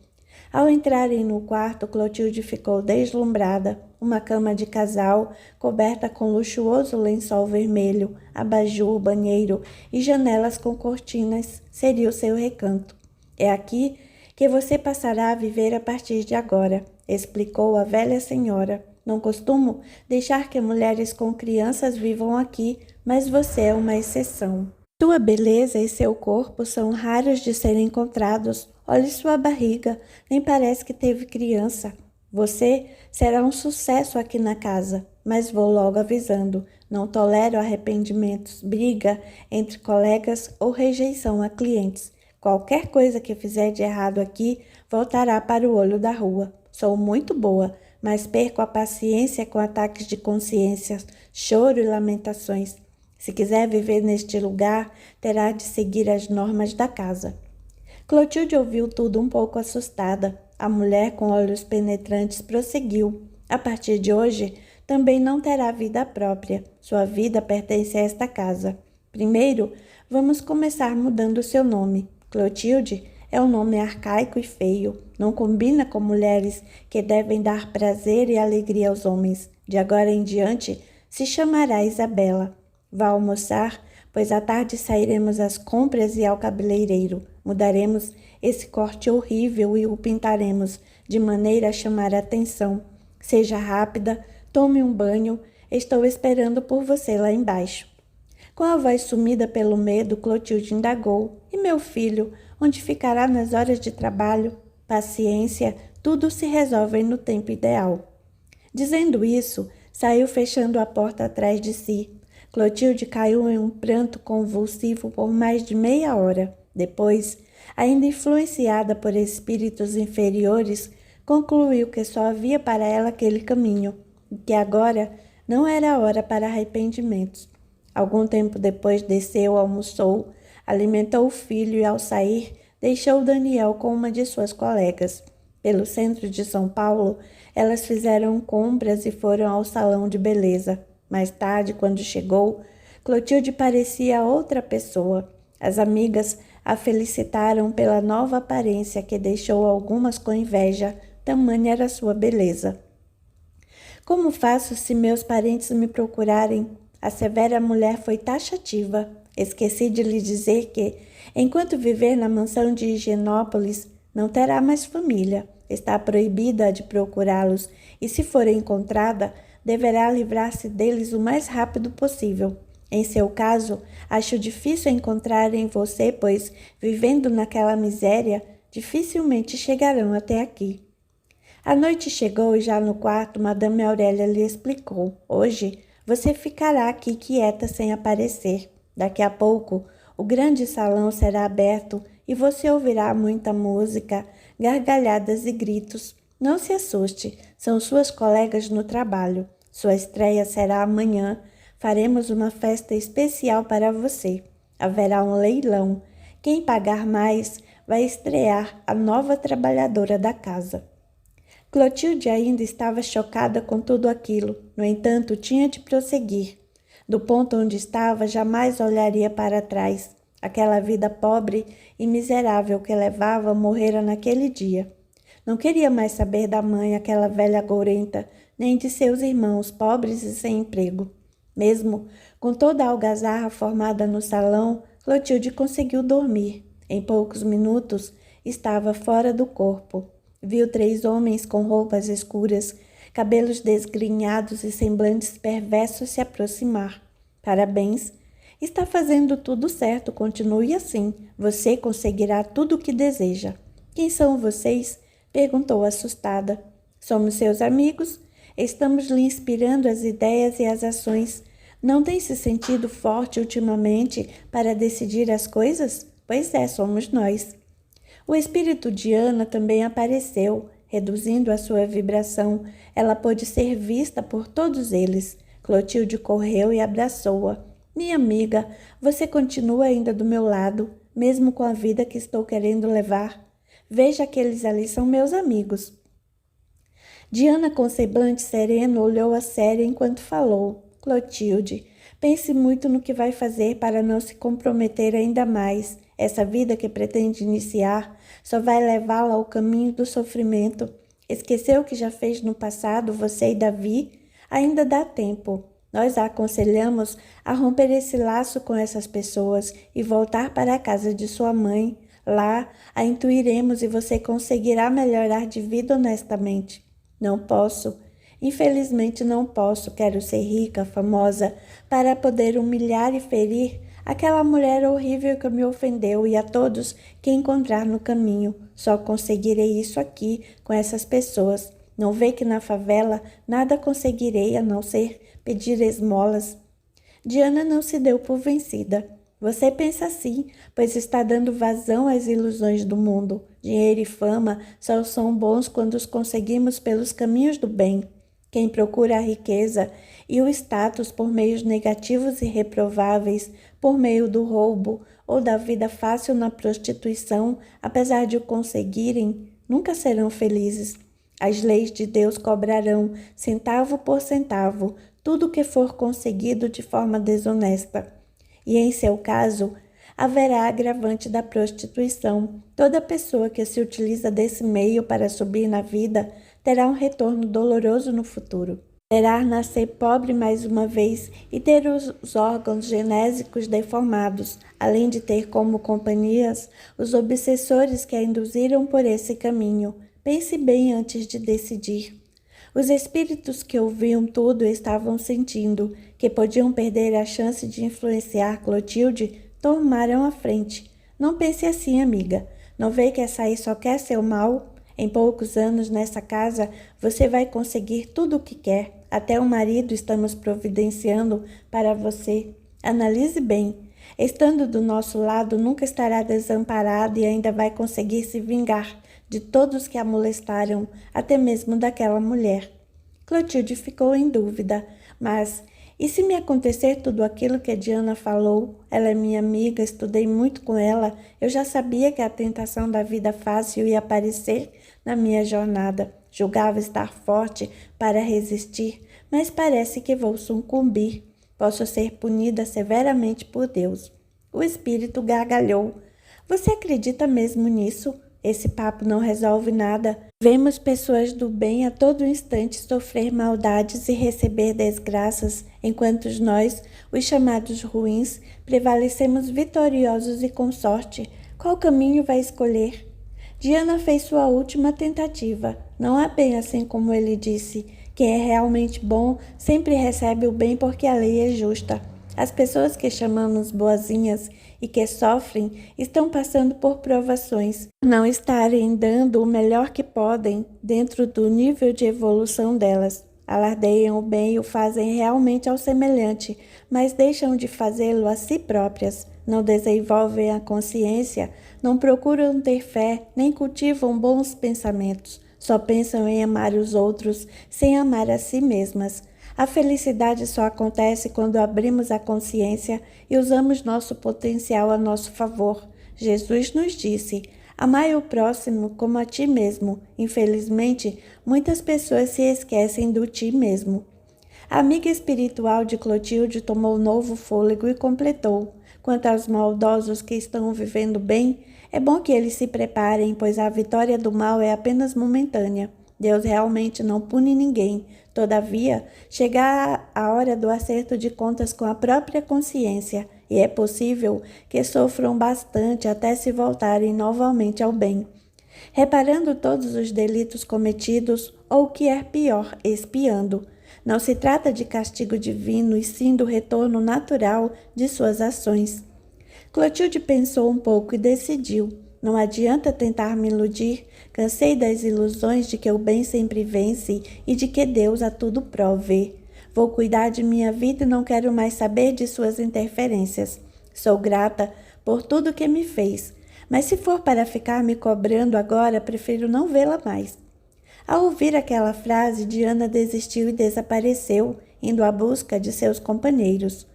Ao entrarem no quarto, Clotilde ficou deslumbrada. Uma cama de casal, coberta com luxuoso lençol vermelho, abajur, banheiro e janelas com cortinas, seria o seu recanto. É aqui que você passará a viver a partir de agora, explicou a velha senhora. Não costumo deixar que mulheres com crianças vivam aqui, mas você é uma exceção. Sua beleza e seu corpo são raros de serem encontrados. Olhe sua barriga, nem parece que teve criança. Você será um sucesso aqui na casa, mas vou logo avisando. Não tolero arrependimentos, briga entre colegas ou rejeição a clientes. Qualquer coisa que fizer de errado aqui voltará para o olho da rua. Sou muito boa, mas perco a paciência com ataques de consciência, choro e lamentações. Se quiser viver neste lugar, terá de seguir as normas da casa. Clotilde ouviu tudo um pouco assustada. A mulher, com olhos penetrantes, prosseguiu. A partir de hoje, também não terá vida própria. Sua vida pertence a esta casa. Primeiro, vamos começar mudando seu nome. Clotilde é um nome arcaico e feio. Não combina com mulheres que devem dar prazer e alegria aos homens. De agora em diante, se chamará Isabela. Vá almoçar, pois à tarde sairemos às compras e ao cabeleireiro. Mudaremos esse corte horrível e o pintaremos de maneira a chamar a atenção. Seja rápida, tome um banho, estou esperando por você lá embaixo. Com a voz sumida pelo medo, Clotilde indagou: e meu filho, onde ficará nas horas de trabalho? Paciência, tudo se resolve no tempo ideal. Dizendo isso, saiu fechando a porta atrás de si. Clotilde caiu em um pranto convulsivo por mais de meia hora. Depois, ainda influenciada por espíritos inferiores, concluiu que só havia para ela aquele caminho, e que agora não era hora para arrependimentos. Algum tempo depois desceu, almoçou, alimentou o filho e, ao sair, deixou Daniel com uma de suas colegas. Pelo centro de São Paulo, elas fizeram compras e foram ao salão de beleza. Mais tarde, quando chegou, Clotilde parecia outra pessoa. As amigas a felicitaram pela nova aparência que deixou algumas com inveja, tamanha era sua beleza. Como faço se meus parentes me procurarem? A severa mulher foi taxativa. Esqueci de lhe dizer que, enquanto viver na mansão de Higienópolis, não terá mais família. Está proibida de procurá-los e, se for encontrada, deverá livrar-se deles o mais rápido possível. Em seu caso, acho difícil encontrar em você, pois, vivendo naquela miséria, dificilmente chegarão até aqui. A noite chegou e já no quarto, Madame Aurélia lhe explicou: hoje você ficará aqui quieta sem aparecer. Daqui a pouco, o grande salão será aberto e você ouvirá muita música, gargalhadas e gritos. Não se assuste, são suas colegas no trabalho. Sua estreia será amanhã. Faremos uma festa especial para você. Haverá um leilão. Quem pagar mais vai estrear a nova trabalhadora da casa. Clotilde ainda estava chocada com tudo aquilo. No entanto, tinha de prosseguir. Do ponto onde estava, jamais olharia para trás. Aquela vida pobre e miserável que levava morrera naquele dia. Não queria mais saber da mãe, aquela velha gourenta, nem de seus irmãos, pobres e sem emprego. Mesmo com toda a algazarra formada no salão, Clotilde conseguiu dormir. Em poucos minutos, estava fora do corpo. Viu 3 homens com roupas escuras, cabelos desgrenhados e semblantes perversos se aproximar. Parabéns! Está fazendo tudo certo, continue assim. Você conseguirá tudo o que deseja. Quem são vocês? Perguntou assustada. Somos seus amigos. Estamos lhe inspirando as ideias e as ações. Não tem se sentido forte ultimamente para decidir as coisas? Pois é, somos nós. O espírito de Ana também apareceu. Reduzindo a sua vibração, ela pôde ser vista por todos eles. Clotilde correu e abraçou-a. Minha amiga, você continua ainda do meu lado, mesmo com a vida que estou querendo levar. Veja que eles ali são meus amigos. Diana, com semblante sereno, olhou-a séria enquanto falou. Clotilde, pense muito no que vai fazer para não se comprometer ainda mais. Essa vida que pretende iniciar só vai levá-la ao caminho do sofrimento. Esqueceu o que já fez no passado, você e Davi? Ainda dá tempo. Nós a aconselhamos a romper esse laço com essas pessoas e voltar para a casa de sua mãe. Lá a intuiremos e você conseguirá melhorar de vida honestamente. Não posso. Infelizmente não posso. Quero ser rica, famosa, para poder humilhar e ferir aquela mulher horrível que me ofendeu e a todos que encontrar no caminho. Só conseguirei isso aqui, com essas pessoas. Não vê que na favela nada conseguirei a não ser pedir esmolas? Diana não se deu por vencida. Você pensa assim, pois está dando vazão às ilusões do mundo. Dinheiro e fama só são bons quando os conseguimos pelos caminhos do bem. Quem procura a riqueza e o status por meios negativos e reprováveis, por meio do roubo ou da vida fácil na prostituição, apesar de o conseguirem, nunca serão felizes. As leis de Deus cobrarão, centavo por centavo, tudo o que for conseguido de forma desonesta. E em seu caso, haverá agravante da prostituição. Toda pessoa que se utiliza desse meio para subir na vida terá um retorno doloroso no futuro. Terá nascer pobre mais uma vez e ter os órgãos genésicos deformados, além de ter como companhias os obsessores que a induziram por esse caminho. Pense bem antes de decidir. Os espíritos que ouviam tudo estavam sentindo que podiam perder a chance de influenciar Clotilde, tomaram a frente. Não pense assim, amiga. Não vê que essa aí só quer seu mal? Em poucos anos nessa casa, você vai conseguir tudo o que quer. Até um marido estamos providenciando para você. Analise bem. Estando do nosso lado, nunca estará desamparado e ainda vai conseguir se vingar de todos que a molestaram, até mesmo daquela mulher. Clotilde ficou em dúvida, mas e se me acontecer tudo aquilo que Diana falou? Ela é minha amiga, estudei muito com ela, eu já sabia que a tentação da vida fácil ia aparecer na minha jornada. Julgava estar forte para resistir, mas parece que vou sucumbir. Posso ser punida severamente por Deus. O espírito gargalhou. Você acredita mesmo nisso? Esse papo não resolve nada. Vemos pessoas do bem a todo instante sofrer maldades e receber desgraças, enquanto nós, os chamados ruins, prevalecemos vitoriosos e com sorte. Qual caminho vai escolher? Diana fez sua última tentativa. Não é bem assim como ele disse. Quem é realmente bom sempre recebe o bem porque a lei é justa. As pessoas que chamamos boazinhas e que sofrem estão passando por provações, não estarem dando o melhor que podem dentro do nível de evolução delas. Alardeiam o bem e o fazem realmente ao semelhante, mas deixam de fazê-lo a si próprias. Não desenvolvem a consciência, não procuram ter fé, nem cultivam bons pensamentos. Só pensam em amar os outros sem amar a si mesmas. A felicidade só acontece quando abrimos a consciência e usamos nosso potencial a nosso favor. Jesus nos disse: amai o próximo como a ti mesmo. Infelizmente, muitas pessoas se esquecem do ti mesmo. A amiga espiritual de Clotilde tomou novo fôlego e completou: quanto aos maldosos que estão vivendo bem, é bom que eles se preparem, pois a vitória do mal é apenas momentânea. Deus realmente não pune ninguém. Todavia, chega a hora do acerto de contas com a própria consciência, e é possível que sofram bastante até se voltarem novamente ao bem, reparando todos os delitos cometidos, ou o que é pior, expiando. Não se trata de castigo divino, e sim do retorno natural de suas ações. Clotilde pensou um pouco e decidiu: não adianta tentar me iludir, cansei das ilusões de que o bem sempre vence e de que Deus a tudo provê. Vou cuidar de minha vida e não quero mais saber de suas interferências. Sou grata por tudo que me fez, mas se for para ficar me cobrando agora, prefiro não vê-la mais. Ao ouvir aquela frase, Diana desistiu e desapareceu, indo à busca de seus companheiros.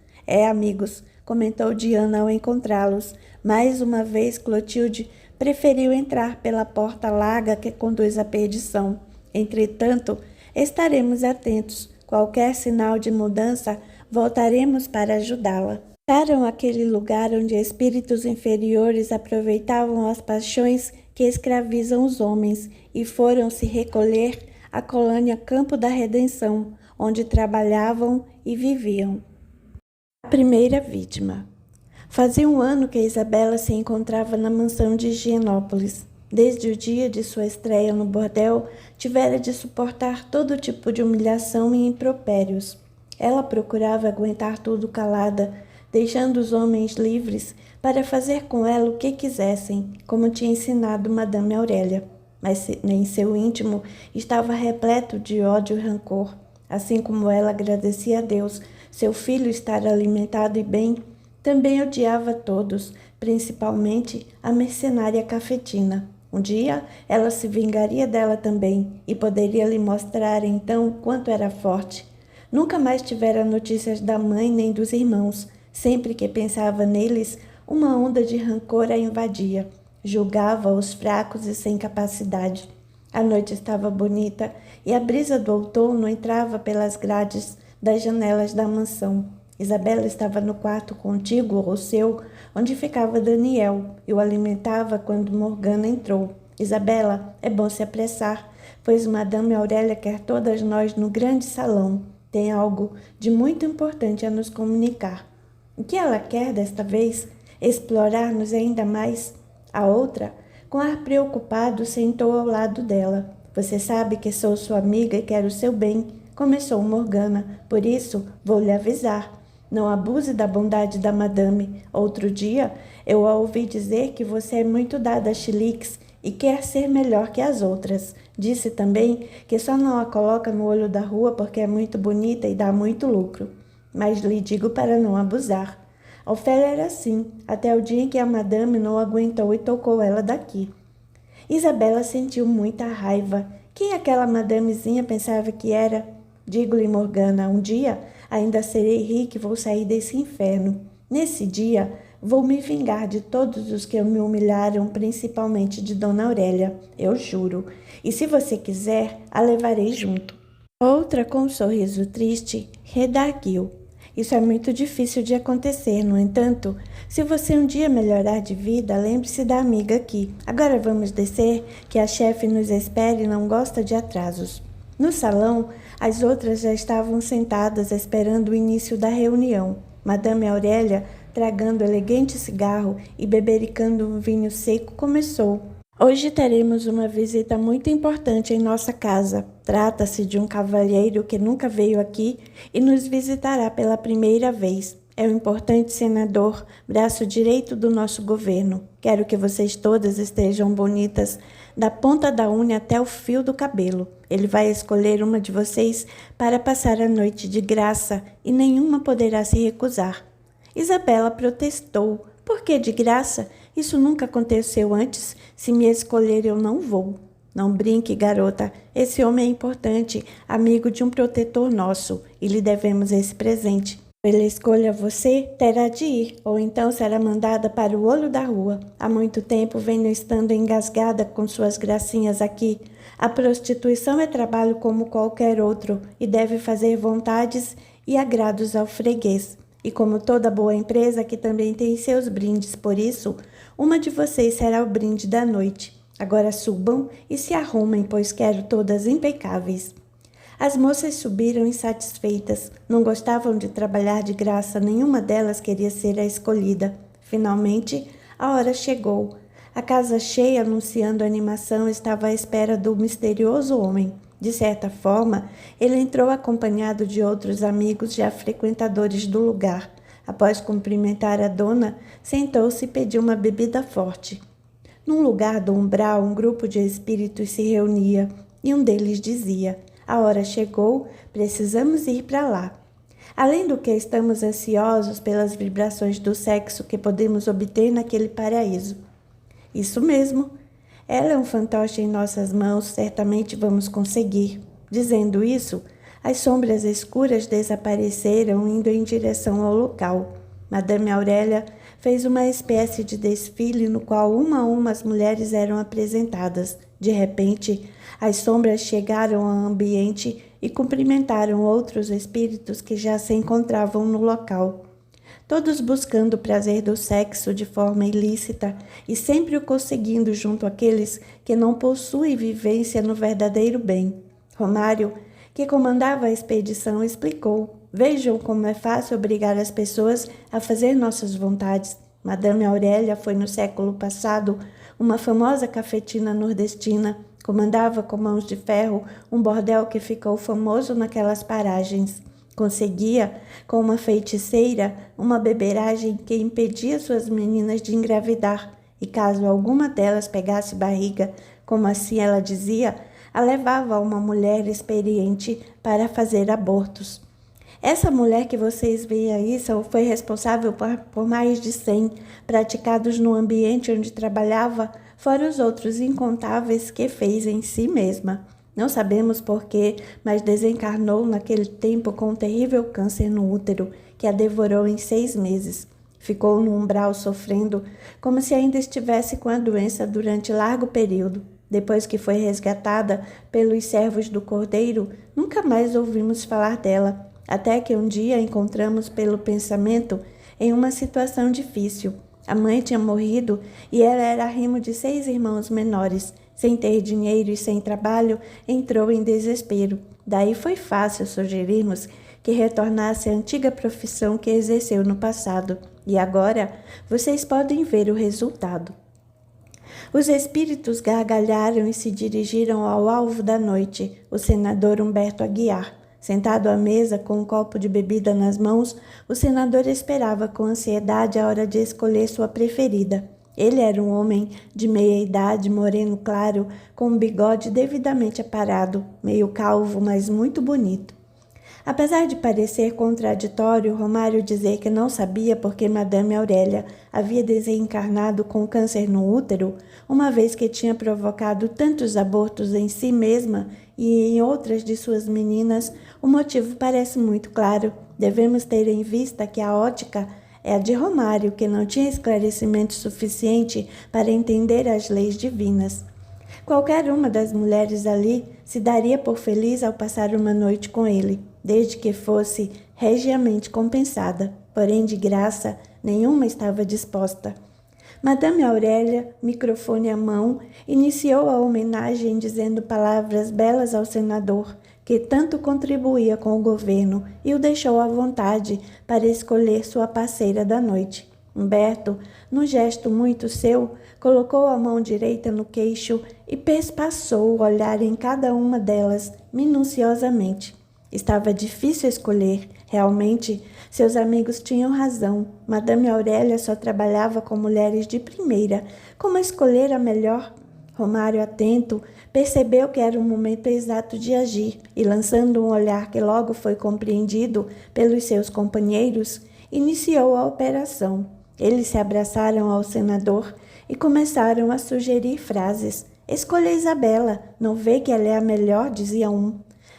Amigos, comentou Diana ao encontrá-los. Mais uma vez, Clotilde preferiu entrar pela porta larga que conduz à perdição. Entretanto, estaremos atentos. Qualquer sinal de mudança, voltaremos para ajudá-la. Chegaram àquele lugar onde espíritos inferiores aproveitavam as paixões que escravizam os homens e foram se recolher à colônia Campo da Redenção, onde trabalhavam e viviam. A primeira vítima. Fazia um ano que Isabela se encontrava na mansão de Higienópolis. Desde o dia de sua estreia no bordel, tivera de suportar todo tipo de humilhação e impropérios. Ela procurava aguentar tudo calada, deixando os homens livres para fazer com ela o que quisessem, como tinha ensinado Madame Aurélia. Mas em seu íntimo estava repleto de ódio e rancor. Assim como ela agradecia a Deus seu filho estar alimentado e bem, também odiava todos, principalmente a mercenária cafetina. Um dia ela se vingaria dela também e poderia lhe mostrar então quanto era forte. Nunca mais tivera notícias da mãe nem dos irmãos. Sempre que pensava neles, uma onda de rancor a invadia. Julgava-os fracos e sem capacidade. A noite estava bonita e a brisa do outono entrava pelas grades das janelas da mansão. Isabela estava no quarto contíguo ao seu, onde ficava Daniel, e o alimentava quando Morgana entrou. Isabela, é bom se apressar, pois Madame Aurélia quer todas nós no grande salão. Tem algo de muito importante a nos comunicar. O que ela quer desta vez? Explorar-nos ainda mais? A outra, com ar preocupado, sentou ao lado dela. Você sabe que sou sua amiga e quero o seu bem, começou Morgana. Por isso, vou lhe avisar. Não abuse da bondade da madame. Outro dia, eu a ouvi dizer que você é muito dada a chiliques e quer ser melhor que as outras. Disse também que só não a coloca no olho da rua porque é muito bonita e dá muito lucro. Mas lhe digo para não abusar. Ofélia era assim, até o dia em que a madame não aguentou e tocou ela daqui. Isabela sentiu muita raiva. Quem aquela madamezinha pensava que era? Digo-lhe, Morgana, um dia ainda serei rica e vou sair desse inferno. Nesse dia, vou me vingar de todos os que me humilharam, principalmente de Dona Aurélia, eu juro. E se você quiser, a levarei junto. Outra, com um sorriso triste, redarguiu. Isso é muito difícil de acontecer, no entanto, se você um dia melhorar de vida, lembre-se da amiga aqui. Agora vamos descer, que a chefe nos espera e não gosta de atrasos. No salão, as outras já estavam sentadas esperando o início da reunião. Madame Aurélia, tragando elegante cigarro e bebericando um vinho seco, começou. Hoje teremos uma visita muito importante em nossa casa. Trata-se de um cavalheiro que nunca veio aqui e nos visitará pela primeira vez. É um importante senador, braço direito do nosso governo. Quero que vocês todas estejam bonitas, da ponta da unha até o fio do cabelo. Ele vai escolher uma de vocês para passar a noite de graça e nenhuma poderá se recusar. Isabela protestou. Por que de graça? Isso nunca aconteceu antes. Se me escolher, eu não vou. Não brinque, garota. Esse homem é importante, amigo de um protetor nosso, e lhe devemos esse presente. Ele escolha você, terá de ir, ou então será mandada para o olho da rua. Há muito tempo venho estando engasgada com suas gracinhas aqui. A prostituição é trabalho como qualquer outro e deve fazer vontades e agrados ao freguês. E como toda boa empresa que também tem seus brindes, por isso, uma de vocês será o brinde da noite. Agora subam e se arrumem, pois quero todas impecáveis. As moças subiram insatisfeitas, não gostavam de trabalhar de graça, nenhuma delas queria ser a escolhida. Finalmente, a hora chegou. A casa cheia, anunciando a animação, estava à espera do misterioso homem. De certa forma, ele entrou acompanhado de outros amigos já frequentadores do lugar. Após cumprimentar a dona, sentou-se e pediu uma bebida forte. Num lugar do umbral, um grupo de espíritos se reunia e um deles dizia: a hora chegou, precisamos ir para lá. Além do que estamos ansiosos pelas vibrações do sexo que podemos obter naquele paraíso. Isso mesmo. Ela é um fantoche em nossas mãos, certamente vamos conseguir. Dizendo isso, as sombras escuras desapareceram, indo em direção ao local. Madame Aurélia fez uma espécie de desfile no qual uma a uma as mulheres eram apresentadas. De repente, as sombras chegaram ao ambiente e cumprimentaram outros espíritos que já se encontravam no local. Todos buscando o prazer do sexo de forma ilícita e sempre o conseguindo junto àqueles que não possuem vivência no verdadeiro bem. Romário, que comandava a expedição, explicou: vejam como é fácil obrigar as pessoas a fazer nossas vontades. Madame Aurélia foi no século passado uma famosa cafetina nordestina, comandava com mãos de ferro um bordel que ficou famoso naquelas paragens. Conseguia, com uma feiticeira, uma beberagem que impedia suas meninas de engravidar, e caso alguma delas pegasse barriga, como assim ela dizia, a levava a uma mulher experiente para fazer abortos. Essa mulher que vocês veem aí foi responsável por mais de 100, praticados no ambiente onde trabalhava fora os outros incontáveis que fez em si mesma. Não sabemos porquê, mas desencarnou naquele tempo com um terrível câncer no útero, que a devorou em 6 meses. Ficou no umbral sofrendo, como se ainda estivesse com a doença durante largo período. Depois que foi resgatada pelos servos do Cordeiro, nunca mais ouvimos falar dela, até que um dia encontramos pelo pensamento em uma situação difícil. A mãe tinha morrido e ela era arrimo de 6 irmãos menores. Sem ter dinheiro e sem trabalho, entrou em desespero. Daí foi fácil sugerirmos que retornasse à antiga profissão que exerceu no passado. E agora, vocês podem ver o resultado. Os espíritos gargalharam e se dirigiram ao alvo da noite, o senador Humberto Aguiar. Sentado à mesa com um copo de bebida nas mãos, o senador esperava com ansiedade a hora de escolher sua preferida. Ele era um homem de meia idade, moreno claro, com um bigode devidamente aparado, meio calvo, mas muito bonito. Apesar de parecer contraditório Romário dizer que não sabia por que Madame Aurélia havia desencarnado com câncer no útero, uma vez que tinha provocado tantos abortos em si mesma e em outras de suas meninas, o motivo parece muito claro. Devemos ter em vista que a ótica é a de Romário, que não tinha esclarecimento suficiente para entender as leis divinas. Qualquer uma das mulheres ali se daria por feliz ao passar uma noite com ele, desde que fosse regiamente compensada, porém de graça nenhuma estava disposta. Madame Aurélia, microfone à mão, iniciou a homenagem dizendo palavras belas ao senador, que tanto contribuía com o governo, e o deixou à vontade para escolher sua parceira da noite. Humberto, num gesto muito seu, colocou a mão direita no queixo e perspassou o olhar em cada uma delas minuciosamente. Estava difícil escolher. Realmente, seus amigos tinham razão. Madame Aurélia só trabalhava com mulheres de primeira. Como escolher a melhor? Romário, atento, percebeu que era o momento exato de agir e, lançando um olhar que logo foi compreendido pelos seus companheiros, iniciou a operação. Eles se abraçaram ao senador e começaram a sugerir frases. Escolha Isabela, não vê que ela é a melhor, dizia um.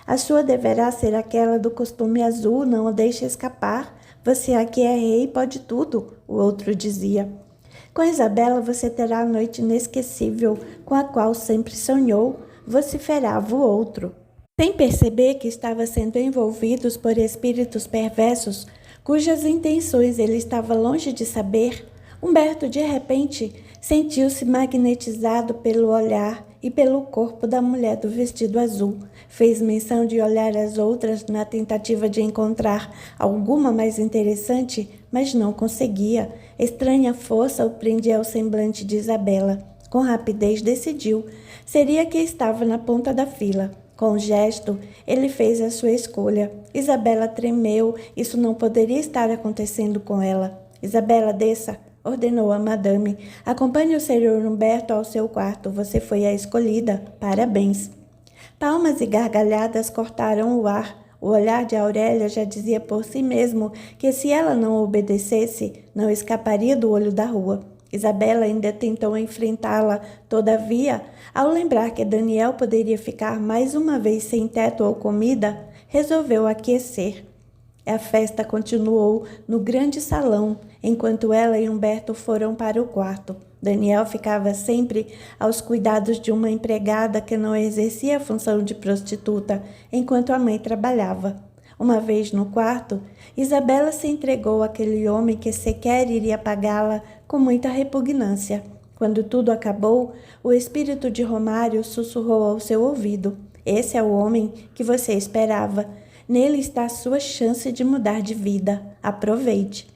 A sua deverá ser aquela do costume azul, não a deixe escapar. Você aqui é rei e pode tudo, o outro dizia. Com Isabela você terá a noite inesquecível, com a qual sempre sonhou, vociferava o outro. Sem perceber que estava sendo envolvido por espíritos perversos, cujas intenções ele estava longe de saber, Humberto, de repente, sentiu-se magnetizado pelo olhar e pelo corpo da mulher do vestido azul. Fez menção de olhar as outras na tentativa de encontrar alguma mais interessante, mas não conseguia. Estranha força o prendia ao semblante de Isabela. Com rapidez decidiu. Seria que estava na ponta da fila. Com um gesto, ele fez a sua escolha. Isabela tremeu. Isso não poderia estar acontecendo com ela. Isabela, desça, ordenou a madame. Acompanhe o senhor Humberto ao seu quarto. Você foi a escolhida. Parabéns. Palmas e gargalhadas cortaram o ar. O olhar de Aurélia já dizia por si mesmo que se ela não obedecesse, não escaparia do olho da rua. Isabela ainda tentou enfrentá-la, todavia, ao lembrar que Daniel poderia ficar mais uma vez sem teto ou comida, resolveu aquecer. A festa continuou no grande salão, enquanto ela e Humberto foram para o quarto. Daniel ficava sempre aos cuidados de uma empregada que não exercia a função de prostituta, enquanto a mãe trabalhava. Uma vez no quarto, Isabela se entregou àquele homem que sequer iria pagá-la com muita repugnância. Quando tudo acabou, o espírito de Romário sussurrou ao seu ouvido: "Esse é o homem que você esperava. Nele está a sua chance de mudar de vida. Aproveite."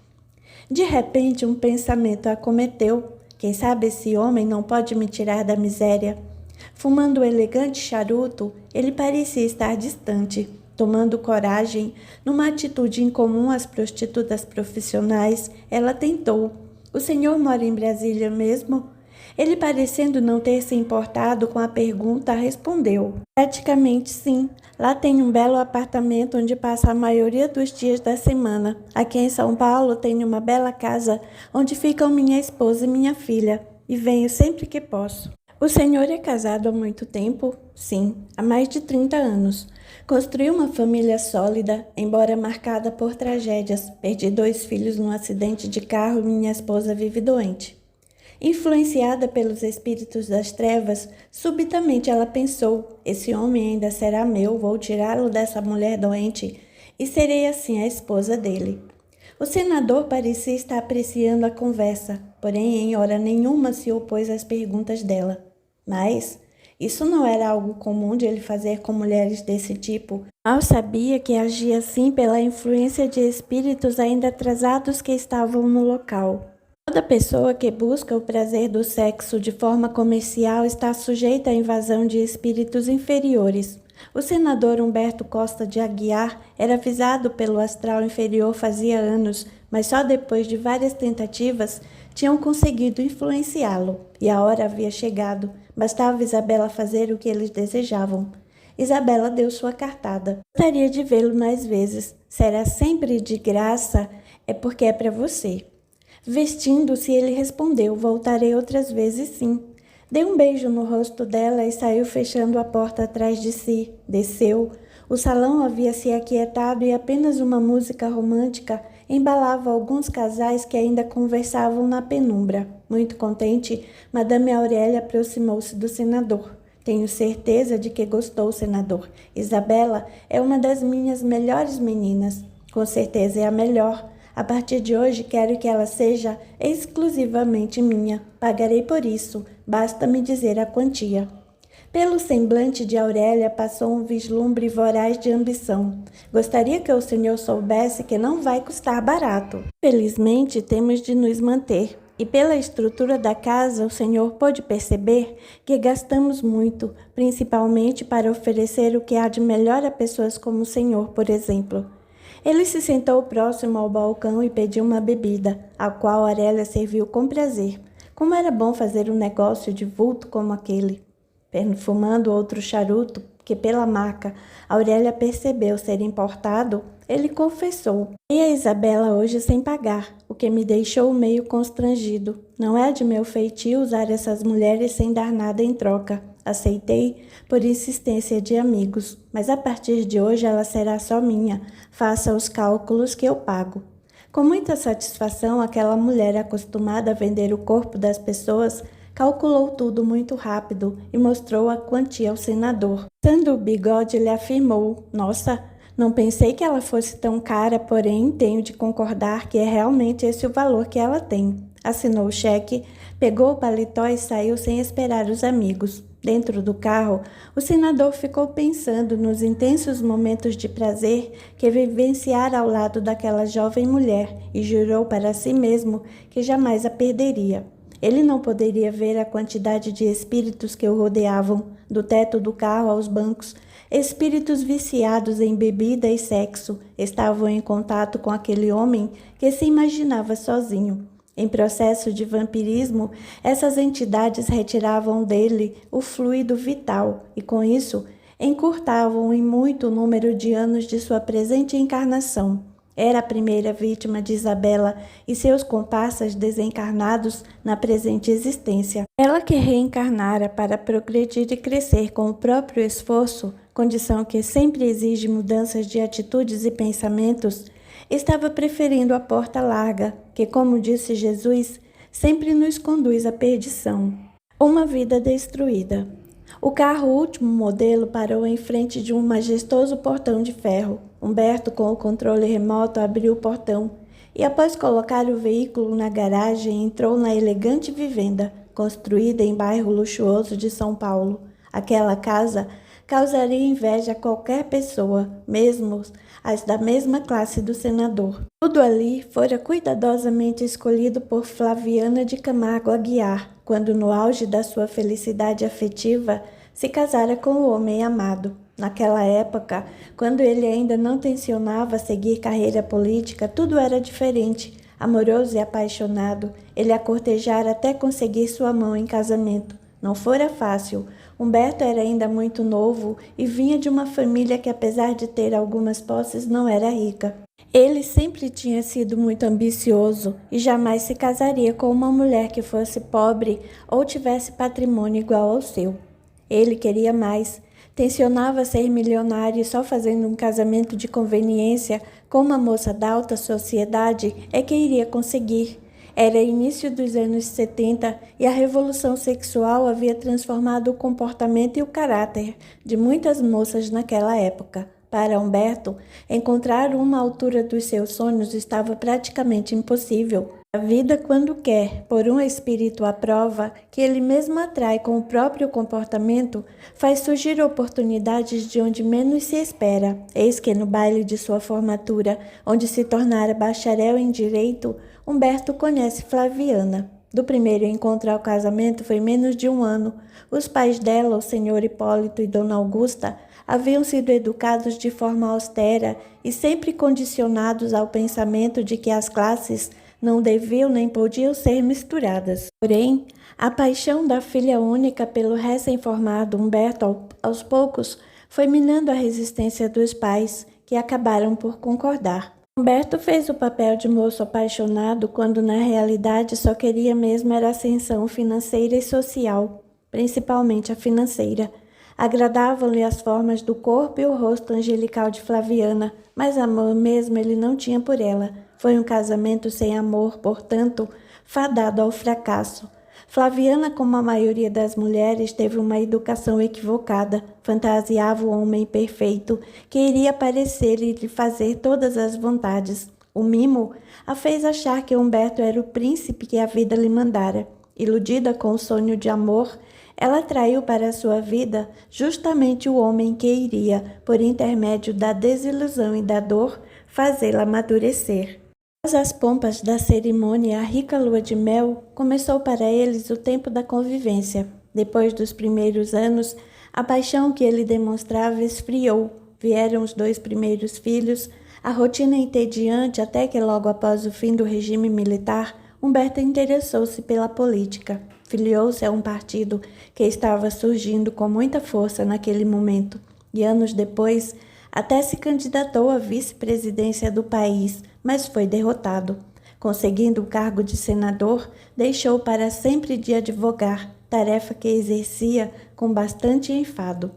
De repente, um pensamento a acometeu. Quem sabe esse homem não pode me tirar da miséria? Fumando um elegante charuto, ele parecia estar distante. Tomando coragem, numa atitude incomum às prostitutas profissionais, ela tentou: "O senhor mora em Brasília mesmo?" Ele, parecendo não ter se importado com a pergunta, respondeu: "Praticamente sim. Lá tem um belo apartamento onde passa a maioria dos dias da semana. Aqui em São Paulo tenho uma bela casa onde ficam minha esposa e minha filha." e venho sempre que posso. O senhor é casado há muito tempo? Sim, há mais de 30 anos. Construiu uma família sólida, embora marcada por tragédias. Perdi 2 filhos num acidente de carro e minha esposa vive doente. Influenciada pelos espíritos das trevas, subitamente ela pensou: esse homem ainda será meu, vou tirá-lo dessa mulher doente e serei assim a esposa dele. O senador parecia estar apreciando a conversa, porém em hora nenhuma se opôs às perguntas dela. Mas isso não era algo comum de ele fazer com mulheres desse tipo. Mal sabia que agia assim pela influência de espíritos ainda atrasados que estavam no local. Toda pessoa que busca o prazer do sexo de forma comercial está sujeita à invasão de espíritos inferiores. O senador Humberto Costa de Aguiar era visado pelo astral inferior fazia anos, mas só depois de várias tentativas tinham conseguido influenciá-lo, e a hora havia chegado. Bastava Isabela fazer o que eles desejavam. Isabela deu sua cartada. Gostaria de vê-lo mais vezes. Será sempre de graça? É porque é para você. Vestindo-se, ele respondeu: voltarei outras vezes, sim. Deu um beijo no rosto dela e saiu fechando a porta atrás de si. Desceu. O salão havia se aquietado e apenas uma música romântica embalava alguns casais que ainda conversavam na penumbra. Muito contente, Madame Aurélia aproximou-se do senador. Tenho certeza de que gostou, senador. Isabela é uma das minhas melhores meninas. Com certeza é a melhor. A partir de hoje quero que ela seja exclusivamente minha. Pagarei por isso. Basta me dizer a quantia. Pelo semblante de Aurélia passou um vislumbre voraz de ambição. Gostaria que o senhor soubesse que não vai custar barato. Felizmente, temos de nos manter. E pela estrutura da casa, o senhor pode perceber que gastamos muito, principalmente para oferecer o que há de melhor a pessoas como o senhor, por exemplo. Ele se sentou próximo ao balcão e pediu uma bebida, a qual Aurélia serviu com prazer. Como era bom fazer um negócio de vulto como aquele. Fumando outro charuto, que pela marca Aurélia percebeu ser importado, ele confessou: "E a Isabela hoje sem pagar, o que me deixou meio constrangido. Não é de meu feitio usar essas mulheres sem dar nada em troca. Aceitei por insistência de amigos, mas a partir de hoje ela será só minha. Faça os cálculos que eu pago." Com muita satisfação, aquela mulher acostumada a vender o corpo das pessoas calculou tudo muito rápido e mostrou a quantia ao senador. Sando o bigode, lhe afirmou: "Nossa, não pensei que ela fosse tão cara, porém tenho de concordar que é realmente esse o valor que ela tem." Assinou o cheque, pegou o paletó e saiu sem esperar os amigos. Dentro do carro, o senador ficou pensando nos intensos momentos de prazer que vivenciara ao lado daquela jovem mulher e jurou para si mesmo que jamais a perderia. Ele não poderia ver a quantidade de espíritos que o rodeavam, do teto do carro aos bancos. Espíritos viciados em bebida e sexo estavam em contato com aquele homem que se imaginava sozinho. Em processo de vampirismo, essas entidades retiravam dele o fluido vital e, com isso, encurtavam em muito o número de anos de sua presente encarnação. Era a primeira vítima de Isabela e seus comparsas desencarnados na presente existência. Ela que reencarnara para progredir e crescer com o próprio esforço, condição que sempre exige mudanças de atitudes e pensamentos, estava preferindo a porta larga, que, como disse Jesus, sempre nos conduz à perdição. Uma vida destruída. O carro último modelo parou em frente de um majestoso portão de ferro. Humberto, com o controle remoto, abriu o portão e, após colocar o veículo na garagem, entrou na elegante vivenda, construída em bairro luxuoso de São Paulo. Aquela casa causaria inveja a qualquer pessoa, mesmo as da mesma classe do senador. Tudo ali fora cuidadosamente escolhido por Flaviana de Camargo Aguiar, quando no auge da sua felicidade afetiva se casara com o homem amado. Naquela época, quando ele ainda não tencionava seguir carreira política, tudo era diferente. Amoroso e apaixonado, ele a cortejara até conseguir sua mão em casamento. Não fora fácil. Humberto era ainda muito novo e vinha de uma família que, apesar de ter algumas posses, não era rica. Ele sempre tinha sido muito ambicioso e jamais se casaria com uma mulher que fosse pobre ou tivesse patrimônio igual ao seu. Ele queria mais. Tensionava ser milionário e só fazendo um casamento de conveniência com uma moça da alta sociedade é que iria conseguir. Era início dos anos 70 e a revolução sexual havia transformado o comportamento e o caráter de muitas moças naquela época. Para Humberto, encontrar uma altura dos seus sonhos estava praticamente impossível. A vida, quando quer, por um espírito à prova, que ele mesmo atrai com o próprio comportamento, faz surgir oportunidades de onde menos se espera. Eis que no baile de sua formatura, onde se tornara bacharel em Direito, Humberto conhece Flaviana. Do primeiro encontro ao casamento foi menos de um ano. Os pais dela, o senhor Hipólito e Dona Augusta, haviam sido educados de forma austera e sempre condicionados ao pensamento de que as classes não deviam nem podiam ser misturadas. Porém, a paixão da filha única pelo recém-formado Humberto, aos poucos, foi minando a resistência dos pais, que acabaram por concordar. Humberto fez o papel de moço apaixonado quando na realidade só queria mesmo era ascensão financeira e social, principalmente a financeira. Agradavam-lhe as formas do corpo e o rosto angelical de Flaviana, mas amor mesmo ele não tinha por ela. Foi um casamento sem amor, portanto, fadado ao fracasso. Flaviana, como a maioria das mulheres, teve uma educação equivocada, fantasiava o homem perfeito, que iria parecer e lhe fazer todas as vontades. O mimo a fez achar que Humberto era o príncipe que a vida lhe mandara. Iludida com o sonho de amor, ela atraiu para sua vida justamente o homem que iria, por intermédio da desilusão e da dor, fazê-la amadurecer. Após as pompas da cerimônia, a rica lua de mel, começou para eles o tempo da convivência. Depois dos primeiros anos, a paixão que ele demonstrava esfriou. Vieram os 2 primeiros filhos, a rotina entediante até que logo após o fim do regime militar, Humberto interessou-se pela política. Filiou-se a um partido que estava surgindo com muita força naquele momento e anos depois até se candidatou à vice-presidência do país, mas foi derrotado. Conseguindo o cargo de senador, deixou para sempre de advogar, tarefa que exercia com bastante enfado.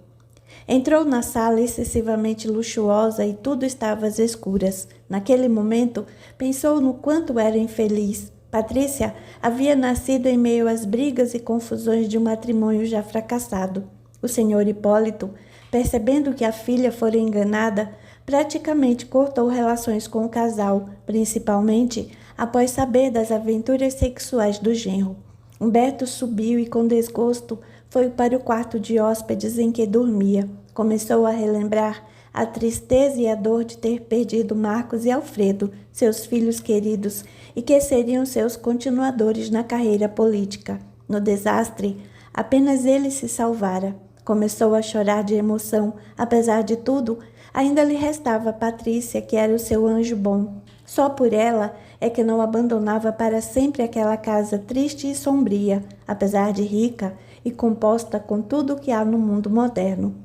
Entrou na sala excessivamente luxuosa e tudo estava às escuras. Naquele momento, pensou no quanto era infeliz. Patrícia havia nascido em meio às brigas e confusões de um matrimônio já fracassado. O senhor Hipólito, percebendo que a filha fora enganada, praticamente cortou relações com o casal, principalmente após saber das aventuras sexuais do genro. Humberto subiu e, com desgosto, foi para o quarto de hóspedes em que dormia. Começou a relembrar a tristeza e a dor de ter perdido Marcos e Alfredo, seus filhos queridos, e que seriam seus continuadores na carreira política. No desastre, apenas ele se salvara. Começou a chorar de emoção. Apesar de tudo, ainda lhe restava Patrícia, que era o seu anjo bom. Só por ela é que não abandonava para sempre aquela casa triste e sombria, apesar de rica e composta com tudo o que há no mundo moderno.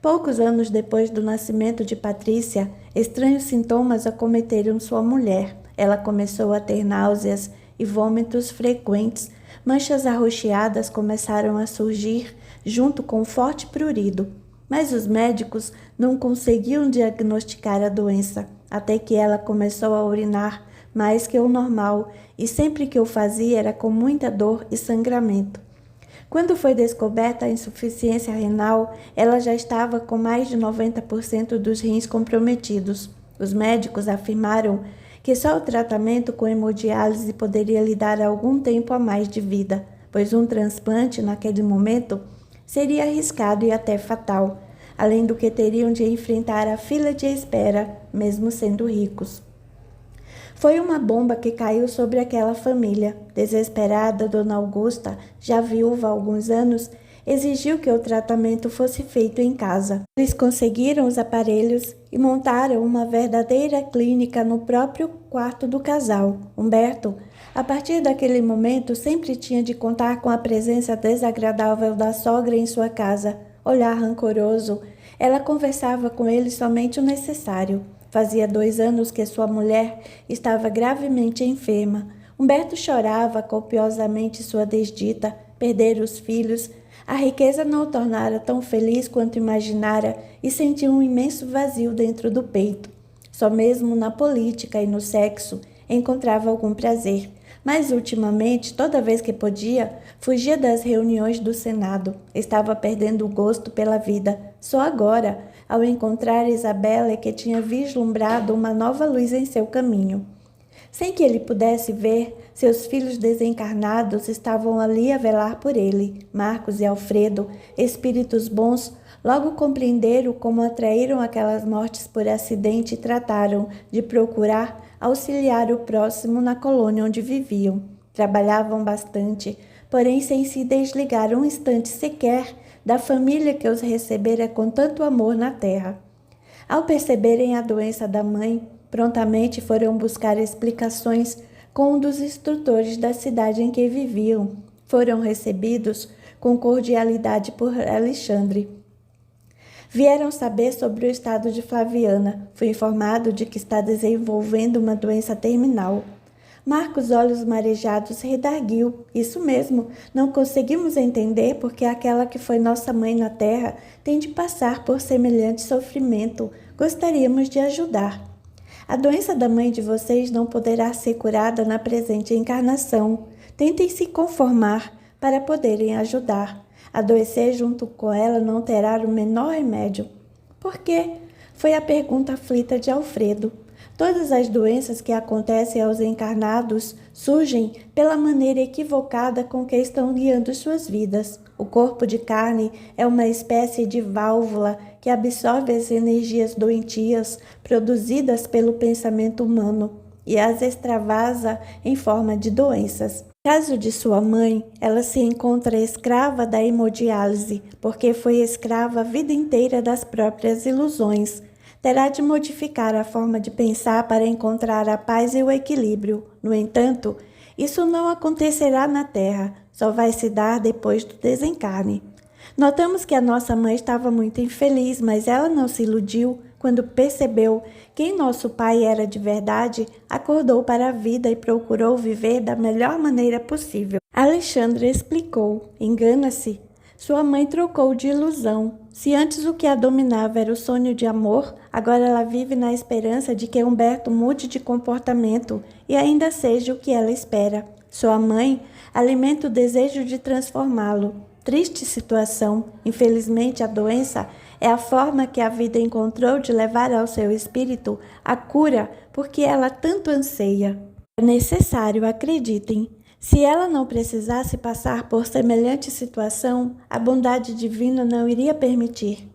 Poucos anos depois do nascimento de Patrícia, estranhos sintomas acometeram sua mulher. Ela começou a ter náuseas e vômitos frequentes. Manchas arroxeadas começaram a surgir junto com um forte prurido. Mas os médicos não conseguiam diagnosticar a doença, até que ela começou a urinar mais que o normal e sempre que o fazia era com muita dor e sangramento. Quando foi descoberta a insuficiência renal, ela já estava com mais de 90% dos rins comprometidos. Os médicos afirmaram que só o tratamento com hemodiálise poderia lhe dar algum tempo a mais de vida, pois um transplante naquele momento seria arriscado e até fatal, além do que teriam de enfrentar a fila de espera, mesmo sendo ricos. Foi uma bomba que caiu sobre aquela família. Desesperada, Dona Augusta, já viúva há alguns anos, exigiu que o tratamento fosse feito em casa. Eles conseguiram os aparelhos e montaram uma verdadeira clínica no próprio quarto do casal. Humberto A partir daquele momento, sempre tinha de contar com a presença desagradável da sogra em sua casa. Olhar rancoroso, ela conversava com ele somente o necessário. Fazia 2 anos que sua mulher estava gravemente enferma. Humberto chorava copiosamente sua desdita, perder os filhos. A riqueza não o tornara tão feliz quanto imaginara e sentia um imenso vazio dentro do peito. Só mesmo na política e no sexo encontrava algum prazer. Mas ultimamente, toda vez que podia, fugia das reuniões do Senado. Estava perdendo o gosto pela vida. Só agora, ao encontrar Isabela, que tinha vislumbrado uma nova luz em seu caminho. Sem que ele pudesse ver, seus filhos desencarnados estavam ali a velar por ele. Marcos e Alfredo, espíritos bons, logo compreenderam como atraíram aquelas mortes por acidente e trataram de procurar auxiliar o próximo na colônia onde viviam. Trabalhavam bastante, porém sem se desligar um instante sequer da família que os recebera com tanto amor na terra. Ao perceberem a doença da mãe, prontamente foram buscar explicações com um dos instrutores da cidade em que viviam. Foram recebidos com cordialidade por Alexandre. Vieram saber sobre o estado de Flaviana. Fui informado de que está desenvolvendo uma doença terminal. Marcos, olhos marejados, redarguiu. Isso mesmo, não conseguimos entender porque aquela que foi nossa mãe na terra tem de passar por semelhante sofrimento. Gostaríamos de ajudar. A doença da mãe de vocês não poderá ser curada na presente encarnação. Tentem se conformar para poderem ajudar. Adoecer junto com ela não terá o menor remédio. Por quê? Foi a pergunta aflita de Alfredo. Todas as doenças que acontecem aos encarnados surgem pela maneira equivocada com que estão guiando suas vidas. O corpo de carne é uma espécie de válvula que absorve as energias doentias produzidas pelo pensamento humano e as extravasa em forma de doenças. No caso de sua mãe, ela se encontra escrava da hemodiálise, porque foi escrava a vida inteira das próprias ilusões. Terá de modificar a forma de pensar para encontrar a paz e o equilíbrio. No entanto, isso não acontecerá na Terra, só vai se dar depois do desencarne. Notamos que a nossa mãe estava muito infeliz, mas ela não se iludiu. Quando percebeu quem nosso pai era de verdade, acordou para a vida e procurou viver da melhor maneira possível. Alexandre explicou. Engana-se. Sua mãe trocou de ilusão. Se antes o que a dominava era o sonho de amor, agora ela vive na esperança de que Humberto mude de comportamento e ainda seja o que ela espera. Sua mãe alimenta o desejo de transformá-lo. Triste situação. Infelizmente, a doença é a forma que a vida encontrou de levar ao seu espírito a cura porque ela tanto anseia. É necessário, acreditem. Se ela não precisasse passar por semelhante situação, a bondade divina não iria permitir.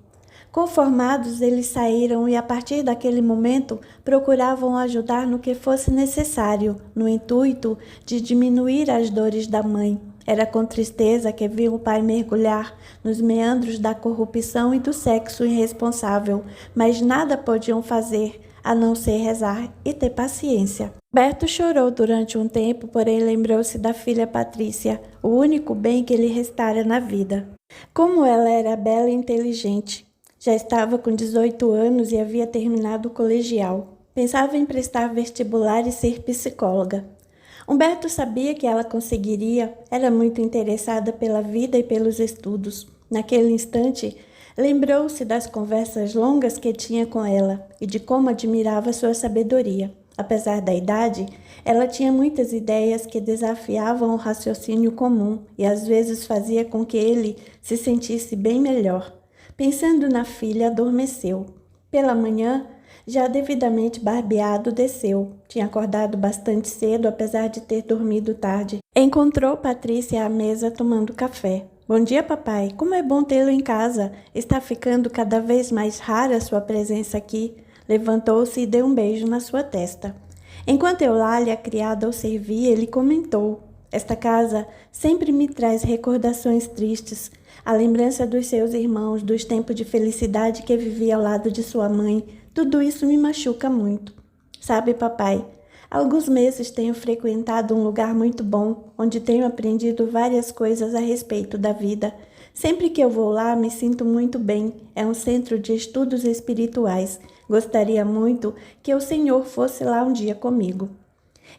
Conformados, eles saíram e, a partir daquele momento, procuravam ajudar no que fosse necessário, no intuito de diminuir as dores da mãe. Era com tristeza que viam o pai mergulhar nos meandros da corrupção e do sexo irresponsável, mas nada podiam fazer a não ser rezar e ter paciência. Humberto chorou durante um tempo, porém lembrou-se da filha Patrícia, o único bem que lhe restara na vida. Como ela era bela e inteligente. Já estava com 18 anos e havia terminado o colegial. Pensava em prestar vestibular e ser psicóloga. Humberto sabia que ela conseguiria, era muito interessada pela vida e pelos estudos. Naquele instante, lembrou-se das conversas longas que tinha com ela e de como admirava sua sabedoria. Apesar da idade, ela tinha muitas ideias que desafiavam o raciocínio comum e às vezes fazia com que ele se sentisse bem melhor. Pensando na filha, adormeceu. Pela manhã, já devidamente barbeado, desceu. Tinha acordado bastante cedo, apesar de ter dormido tarde. Encontrou Patrícia à mesa tomando café. Bom dia, papai. Como é bom tê-lo em casa. Está ficando cada vez mais rara a sua presença aqui. Levantou-se e deu um beijo na sua testa. Enquanto Eulália, a criada, o servia, ele comentou. Esta casa sempre me traz recordações tristes. A lembrança dos seus irmãos, dos tempos de felicidade que vivia ao lado de sua mãe. Tudo isso me machuca muito. Sabe, papai, Há alguns meses tenho frequentado um lugar muito bom, onde tenho aprendido várias coisas a respeito da vida. Sempre que eu vou lá, me sinto muito bem. É um centro de estudos espirituais. Gostaria muito que o Senhor fosse lá um dia comigo.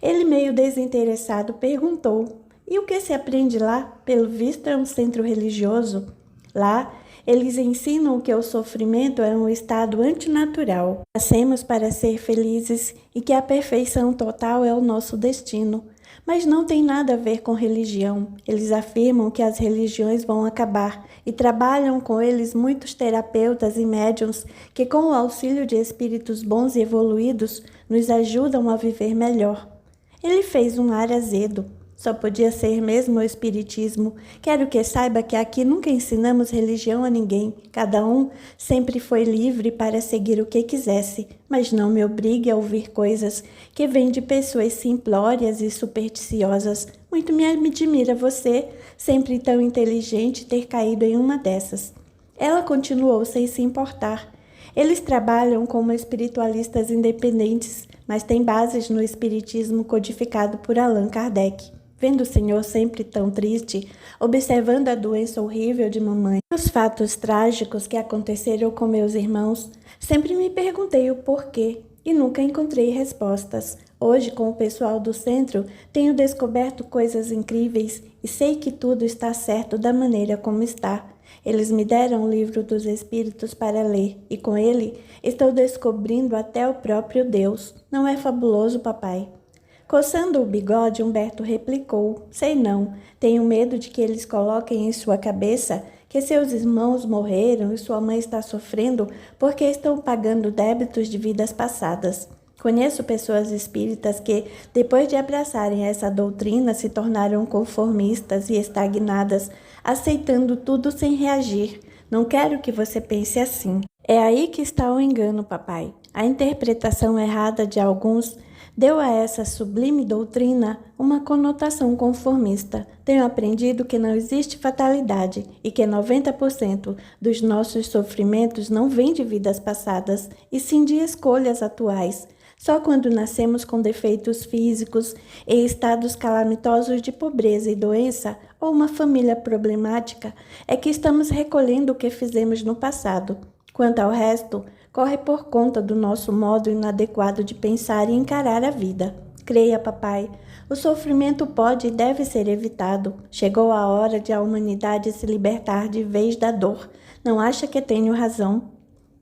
Ele, meio desinteressado, perguntou: E o que se aprende lá? Pelo visto, é um centro religioso. Lá, eles ensinam que o sofrimento é um estado antinatural. Nascemos para ser felizes e que a perfeição total é o nosso destino. Mas não tem nada a ver com religião. Eles afirmam que as religiões vão acabar e trabalham com eles muitos terapeutas e médiuns que, com o auxílio de espíritos bons e evoluídos, nos ajudam a viver melhor. Ele fez um ar azedo. Só podia ser mesmo o espiritismo. Quero que saiba que aqui nunca ensinamos religião a ninguém. Cada um sempre foi livre para seguir o que quisesse, mas não me obrigue a ouvir coisas que vêm de pessoas simplórias e supersticiosas. Muito me admira você, sempre tão inteligente, ter caído em uma dessas. Ela continuou sem se importar. Eles trabalham como espiritualistas independentes, mas têm bases no espiritismo codificado por Allan Kardec. Vendo o Senhor sempre tão triste, observando a doença horrível de mamãe, os fatos trágicos que aconteceram com meus irmãos, sempre me perguntei o porquê e nunca encontrei respostas. Hoje, com o pessoal do centro, tenho descoberto coisas incríveis e sei que tudo está certo da maneira como está. Eles me deram o livro dos Espíritos para ler e com ele estou descobrindo até o próprio Deus. Não é fabuloso, papai? Coçando o bigode, Humberto replicou: Sei não, tenho medo de que eles coloquem em sua cabeça que seus irmãos morreram e sua mãe está sofrendo porque estão pagando débitos de vidas passadas. Conheço pessoas espíritas que, depois de abraçarem essa doutrina, se tornaram conformistas e estagnadas, aceitando tudo sem reagir. Não quero que você pense assim. É aí que está o engano, papai. A interpretação errada de alguns deu a essa sublime doutrina uma conotação conformista. Tenho aprendido que não existe fatalidade e que 90% dos nossos sofrimentos não vêm de vidas passadas, e sim de escolhas atuais. Só quando nascemos com defeitos físicos, em estados calamitosos de pobreza e doença, ou uma família problemática, é que estamos recolhendo o que fizemos no passado. Quanto ao resto, corre por conta do nosso modo inadequado de pensar e encarar a vida. Creia, papai, o sofrimento pode e deve ser evitado. Chegou a hora de a humanidade se libertar de vez da dor. Não acha que tenho razão?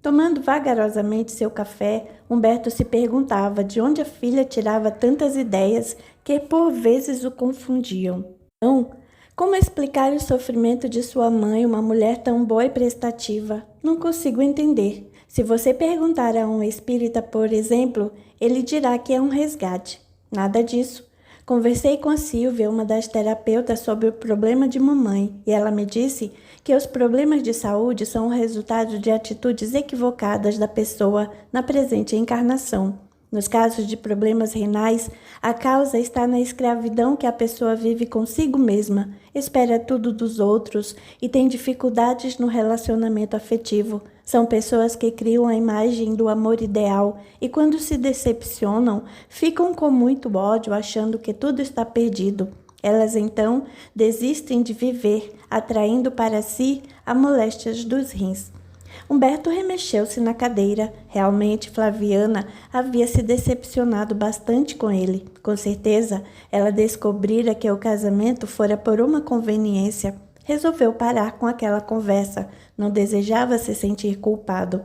Tomando vagarosamente seu café, Humberto se perguntava de onde a filha tirava tantas ideias que por vezes o confundiam. Não, como explicar o sofrimento de sua mãe, uma mulher tão boa e prestativa? Não consigo entender. Se você perguntar a um espírita, por exemplo, ele dirá que é um resgate. Nada disso. Conversei com a Silvia, uma das terapeutas, sobre o problema de mamãe, e ela me disse que os problemas de saúde são o resultado de atitudes equivocadas da pessoa na presente encarnação. Nos casos de problemas renais, a causa está na escravidão que a pessoa vive consigo mesma, espera tudo dos outros e tem dificuldades no relacionamento afetivo. São pessoas que criam a imagem do amor ideal e, quando se decepcionam, ficam com muito ódio, achando que tudo está perdido. Elas, então, desistem de viver, atraindo para si as moléstias dos rins. Humberto remexeu-se na cadeira. Realmente, Flaviana havia se decepcionado bastante com ele. Com certeza, ela descobrira que o casamento fora por uma conveniência. Resolveu parar com aquela conversa. Não desejava se sentir culpado.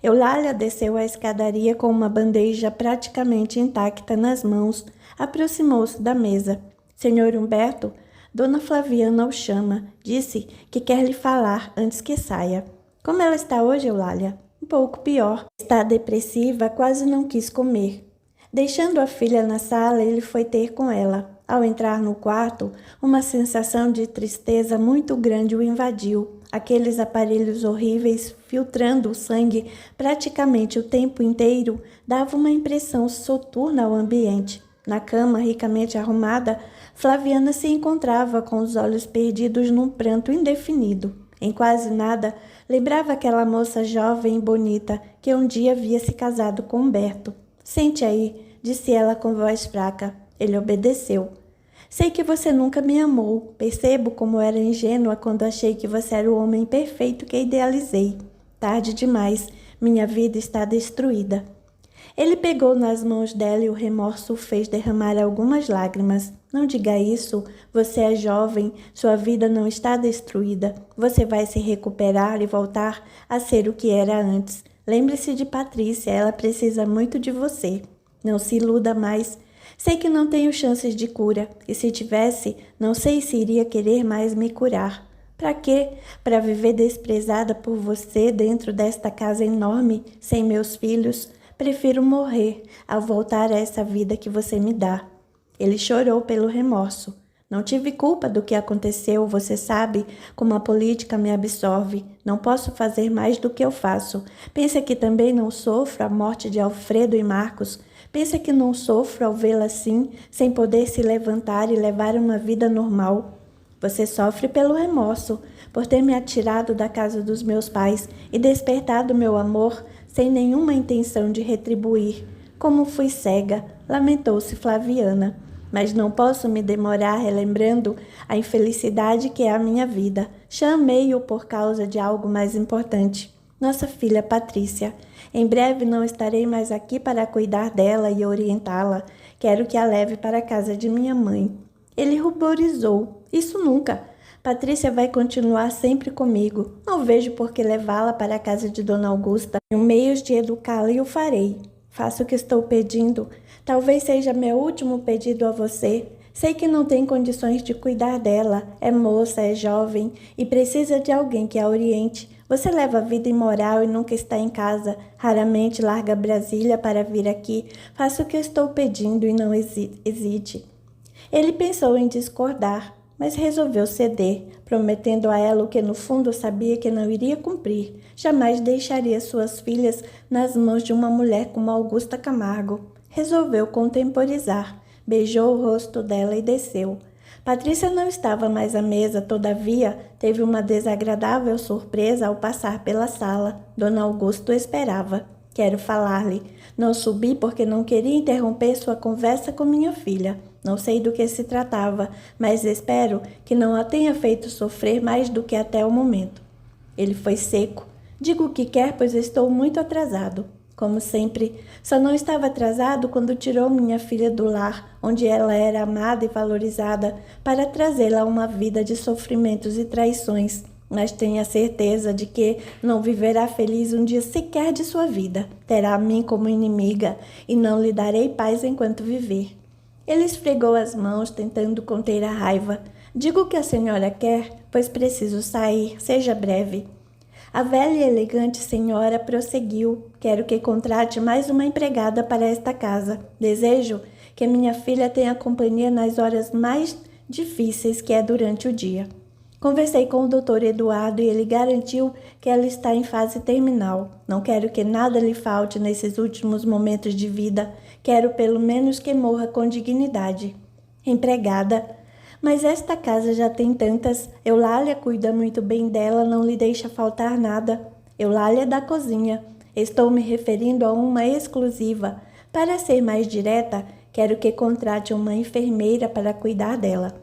Eulália desceu a escadaria com uma bandeja praticamente intacta nas mãos. Aproximou-se da mesa. Senhor Humberto, Dona Flaviana o chama. Disse que quer lhe falar antes que saia. Como ela está hoje, Eulália? Um pouco pior. Está depressiva, quase não quis comer. Deixando a filha na sala, ele foi ter com ela. Ao entrar no quarto, uma sensação de tristeza muito grande o invadiu. Aqueles aparelhos horríveis, filtrando o sangue praticamente o tempo inteiro, davam uma impressão soturna ao ambiente. Na cama, ricamente arrumada, Flaviana se encontrava com os olhos perdidos num pranto indefinido. Em quase nada, lembrava aquela moça jovem e bonita que um dia havia se casado com Humberto. Sente aí, disse ela com voz fraca. Ele obedeceu. Sei que você nunca me amou. Percebo como era ingênua quando achei que você era o homem perfeito que idealizei. Tarde demais. Minha vida está destruída. Ele pegou nas mãos dela e o remorso o fez derramar algumas lágrimas. Não diga isso. Você é jovem. Sua vida não está destruída. Você vai se recuperar e voltar a ser o que era antes. Lembre-se de Patrícia. Ela precisa muito de você. Não se iluda mais. Sei que não tenho chances de cura. E se tivesse, não sei se iria querer mais me curar. Para quê? Para viver desprezada por você dentro desta casa enorme, sem meus filhos? Prefiro morrer ao voltar a essa vida que você me dá. Ele chorou pelo remorso. Não tive culpa do que aconteceu, você sabe como a política me absorve. Não posso fazer mais do que eu faço. Pensa que também não sofro a morte de Alfredo e Marcos? Pensa que não sofro ao vê-la assim, sem poder se levantar e levar uma vida normal? Você sofre pelo remorso, por ter me atirado da casa dos meus pais e despertado meu amor sem nenhuma intenção de retribuir. Como fui cega, lamentou-se Flaviana. Mas não posso me demorar relembrando a infelicidade que é a minha vida. Chamei-o por causa de algo mais importante. Nossa filha Patrícia. Em breve não estarei mais aqui para cuidar dela e orientá-la. Quero que a leve para a casa de minha mãe. Ele ruborizou. Isso nunca. Patrícia vai continuar sempre comigo. Não vejo por que levá-la para a casa de Dona Augusta. Tenho meios de educá-la e o farei. Faço o que estou pedindo. Talvez seja meu último pedido a você. Sei que não tem condições de cuidar dela. É moça, é jovem e precisa de alguém que a oriente. Você leva a vida imoral e nunca está em casa. Raramente larga Brasília para vir aqui. Faça o que eu estou pedindo e não hesite. Ele pensou em discordar, mas resolveu ceder, prometendo a ela o que no fundo sabia que não iria cumprir. Jamais deixaria suas filhas nas mãos de uma mulher como Augusta Camargo. Resolveu contemporizar, beijou o rosto dela e desceu. Patrícia não estava mais à mesa, todavia, teve uma desagradável surpresa ao passar pela sala. Dona Augusta o esperava. Quero falar-lhe. Não subi porque não queria interromper sua conversa com minha filha. Não sei do que se tratava, mas espero que não a tenha feito sofrer mais do que até o momento. Ele foi seco. Digo o que quer, pois estou muito atrasado. Como sempre, só não estava atrasado quando tirou minha filha do lar, onde ela era amada e valorizada, para trazê-la a uma vida de sofrimentos e traições. Mas tenha certeza de que não viverá feliz um dia sequer de sua vida. Terá a mim como inimiga e não lhe darei paz enquanto viver. Ele esfregou as mãos, tentando conter a raiva. Digo o que a senhora quer, pois preciso sair. Seja breve. A velha e elegante senhora prosseguiu. Quero que contrate mais uma empregada para esta casa. Desejo que minha filha tenha companhia nas horas mais difíceis, que é durante o dia. Conversei com o Dr. Eduardo e ele garantiu que ela está em fase terminal. Não quero que nada lhe falte nesses últimos momentos de vida. Quero pelo menos que morra com dignidade. Empregada. Mas esta casa já tem tantas. Eulália cuida muito bem dela, não lhe deixa faltar nada. Eulália é da cozinha. Estou me referindo a uma exclusiva. Para ser mais direta, quero que contrate uma enfermeira para cuidar dela.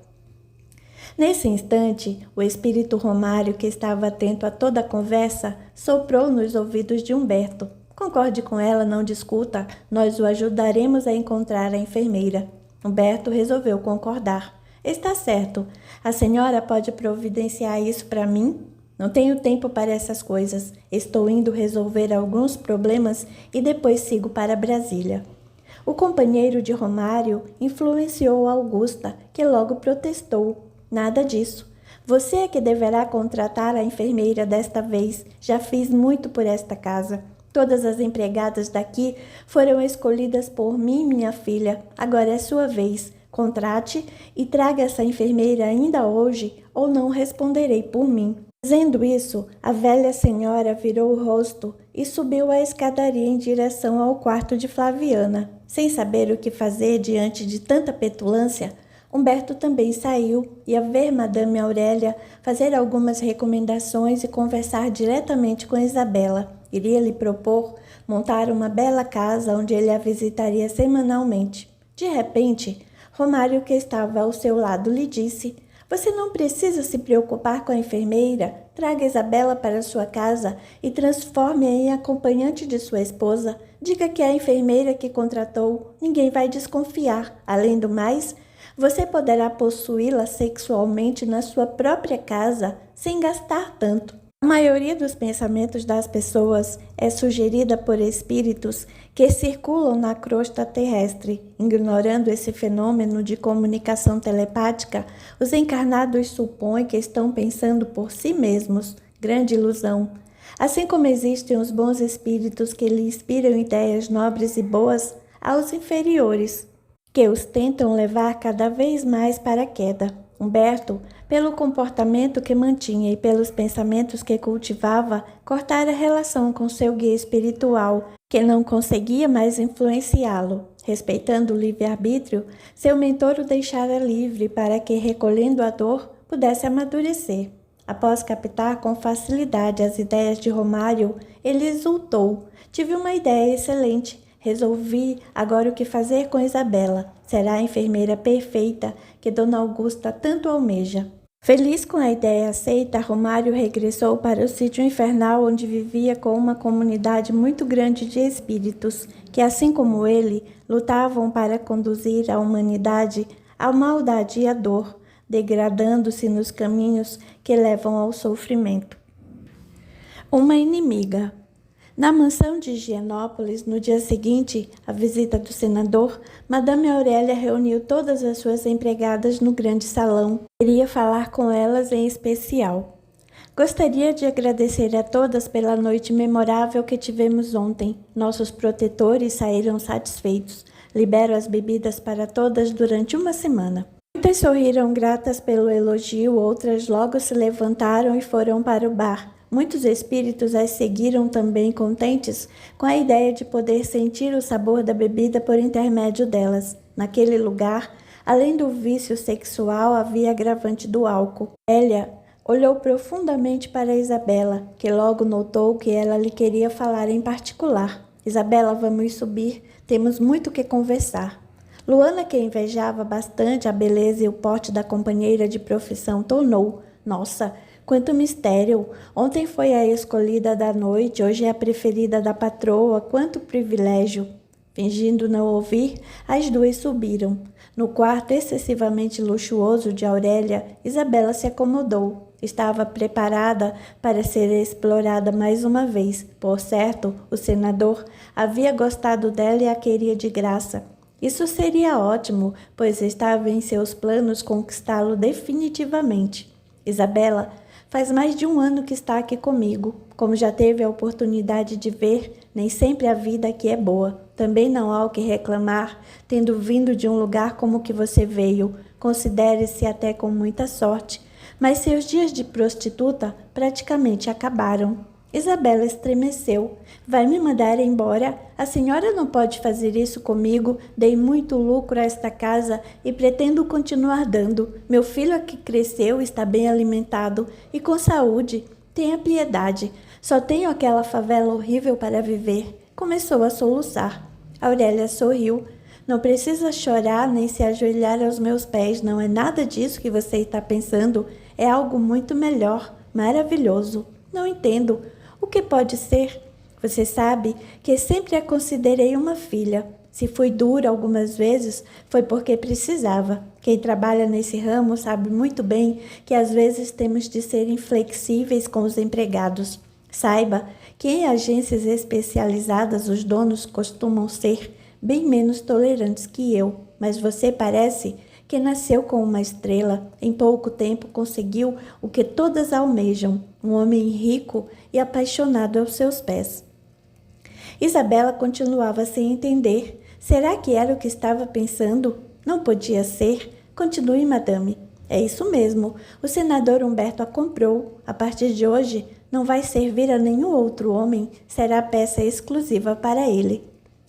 Nesse instante, o espírito Romário, que estava atento a toda a conversa, soprou nos ouvidos de Humberto. Concorde com ela, não discuta. Nós o ajudaremos a encontrar a enfermeira. Humberto resolveu concordar. Está certo. A senhora pode providenciar isso para mim? Não tenho tempo para essas coisas. Estou indo resolver alguns problemas e depois sigo para Brasília. O companheiro de Romário influenciou Augusta, que logo protestou. Nada disso. Você é que deverá contratar a enfermeira desta vez. Já fiz muito por esta casa. Todas as empregadas daqui foram escolhidas por mim e minha filha. Agora é sua vez. Contrate e traga essa enfermeira ainda hoje, ou não responderei por mim. Dizendo isso, a velha senhora virou o rosto e subiu a escadaria em direção ao quarto de Flaviana. Sem saber o que fazer diante de tanta petulância, Humberto também saiu, ia ver Madame Aurélia, fazer algumas recomendações e conversar diretamente com Isabela. Iria lhe propor montar uma bela casa onde ele a visitaria semanalmente. De repente, Romário, que estava ao seu lado, lhe disse: "Você não precisa se preocupar com a enfermeira. Traga Isabela para sua casa e transforme-a em acompanhante de sua esposa. Diga que é a enfermeira que contratou. Ninguém vai desconfiar. Além do mais, você poderá possuí-la sexualmente na sua própria casa, sem gastar tanto." A maioria dos pensamentos das pessoas é sugerida por espíritos que circulam na crosta terrestre. Ignorando esse fenômeno de comunicação telepática, os encarnados supõem que estão pensando por si mesmos. Grande ilusão. Assim como existem os bons espíritos que lhe inspiram ideias nobres e boas, há os inferiores, que os tentam levar cada vez mais para a queda. Humberto, pelo comportamento que mantinha e pelos pensamentos que cultivava, cortara a relação com seu guia espiritual, que não conseguia mais influenciá-lo. Respeitando o livre-arbítrio, seu mentor o deixara livre para que, recolhendo a dor, pudesse amadurecer. Após captar com facilidade as ideias de Romário, ele exultou. "Tive uma ideia excelente. Resolvi agora o que fazer com Isabela. Será a enfermeira perfeita que Dona Augusta tanto almeja." Feliz com a ideia aceita, Romário regressou para o sítio infernal, onde vivia com uma comunidade muito grande de espíritos, que, assim como ele, lutavam para conduzir a humanidade à maldade e à dor, degradando-se nos caminhos que levam ao sofrimento. Uma inimiga. Na mansão de Higienópolis, no dia seguinte à visita do senador, Madame Aurélia reuniu todas as suas empregadas no grande salão. Queria falar com elas em especial. "Gostaria de agradecer a todas pela noite memorável que tivemos ontem. Nossos protetores saíram satisfeitos. Libero as bebidas para todas durante uma semana." Muitas sorriram gratas pelo elogio, outras logo se levantaram e foram para o bar. Muitos espíritos as seguiram também, contentes com a ideia de poder sentir o sabor da bebida por intermédio delas. Naquele lugar, além do vício sexual, havia agravante do álcool. Hélia olhou profundamente para Isabela, que logo notou que ela lhe queria falar em particular. "Isabela, vamos subir, temos muito que conversar." Luana, que invejava bastante a beleza e o porte da companheira de profissão, tornou: "Nossa, quanto mistério! Ontem foi a escolhida da noite, hoje é a preferida da patroa, quanto privilégio!" Fingindo não ouvir, as duas subiram. No quarto excessivamente luxuoso de Aurélia, Isabela se acomodou. Estava preparada para ser explorada mais uma vez. Por certo, o senador havia gostado dela e a queria de graça. Isso seria ótimo, pois estava em seus planos conquistá-lo definitivamente. "Isabela, faz mais de um ano que está aqui comigo. Como já teve a oportunidade de ver, nem sempre a vida aqui é boa. Também não há o que reclamar, tendo vindo de um lugar como o que você veio. Considere-se até com muita sorte. Mas seus dias de prostituta praticamente acabaram." Isabela estremeceu. "Vai me mandar embora? A senhora não pode fazer isso comigo. Dei muito lucro a esta casa e pretendo continuar dando. Meu filho aqui cresceu, está bem alimentado e com saúde. Tenha piedade. Só tenho aquela favela horrível para viver." Começou a soluçar. Aurélia sorriu. "Não precisa chorar nem se ajoelhar aos meus pés. Não é nada disso que você está pensando. É algo muito melhor, maravilhoso." "Não entendo. O que pode ser?" "Você sabe que sempre a considerei uma filha. Se fui dura algumas vezes, foi porque precisava. Quem trabalha nesse ramo sabe muito bem que às vezes temos de ser inflexíveis com os empregados. Saiba que em agências especializadas os donos costumam ser bem menos tolerantes que eu, mas você parece que nasceu com uma estrela. Em pouco tempo conseguiu o que todas almejam, um homem rico e apaixonado aos seus pés." Isabela continuava sem entender. Será que era o que estava pensando? Não podia ser. "Continue, madame." "É isso mesmo. O senador Humberto a comprou. A partir de hoje, não vai servir a nenhum outro homem. Será peça exclusiva para ele."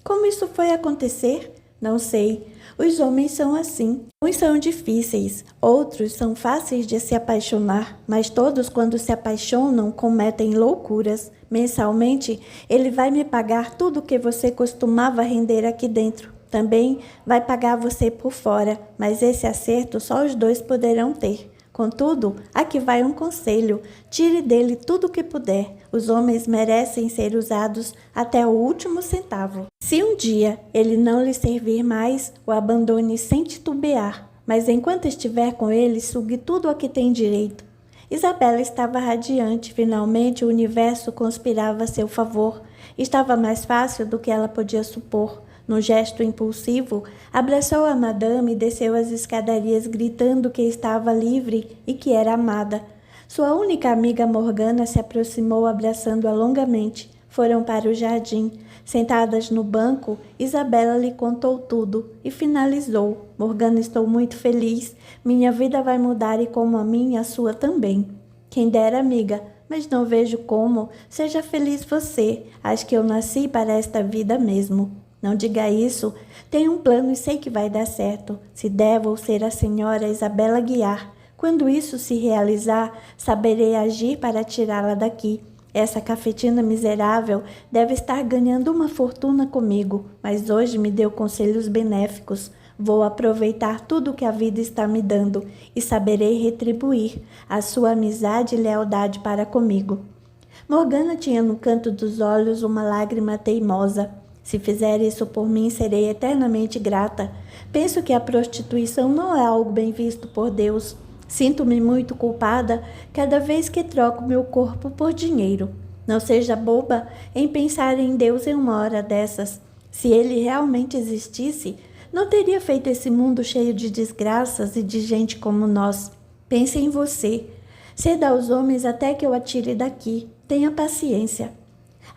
"Como isso foi acontecer?" Não sei. Os homens são assim. Uns são difíceis, outros são fáceis de se apaixonar, mas todos, quando se apaixonam, cometem loucuras. Mensalmente, ele vai me pagar tudo o que você costumava render aqui dentro. Também vai pagar você por fora, mas esse acerto só os dois poderão ter. Contudo, aqui vai um conselho: tire dele tudo o que puder. Os homens merecem ser usados até o último centavo. Se um dia ele não lhe servir mais, o abandone sem titubear, mas enquanto estiver com ele, sugue tudo a que tem direito. Isabela estava radiante, finalmente o universo conspirava a seu favor. Estava mais fácil do que ela podia supor. Num gesto impulsivo, abraçou a madame e desceu as escadarias gritando que estava livre e que era amada. Sua única amiga Morgana se aproximou abraçando-a longamente. Foram para o jardim. Sentadas no banco, Isabela lhe contou tudo e finalizou: Morgana, estou muito feliz. Minha vida vai mudar e como a minha, a sua também. Quem dera, amiga, mas não vejo como. Seja feliz você. Acho que eu nasci para esta vida mesmo. Não diga isso. Tenho um plano e sei que vai dar certo. Se der, vou ser a senhora Isabela Guiar. Quando isso se realizar, saberei agir para tirá-la daqui. Essa cafetina miserável deve estar ganhando uma fortuna comigo, mas hoje me deu conselhos benéficos. Vou aproveitar tudo que a vida está me dando e saberei retribuir a sua amizade e lealdade para comigo. Morgana tinha no canto dos olhos uma lágrima teimosa. Se fizer isso por mim, serei eternamente grata. Penso que a prostituição não é algo bem visto por Deus. Sinto-me muito culpada cada vez que troco meu corpo por dinheiro. Não seja boba em pensar em Deus em uma hora dessas. Se ele realmente existisse, não teria feito esse mundo cheio de desgraças e de gente como nós. Pense em você. Ceda aos homens até que eu atire daqui. Tenha paciência.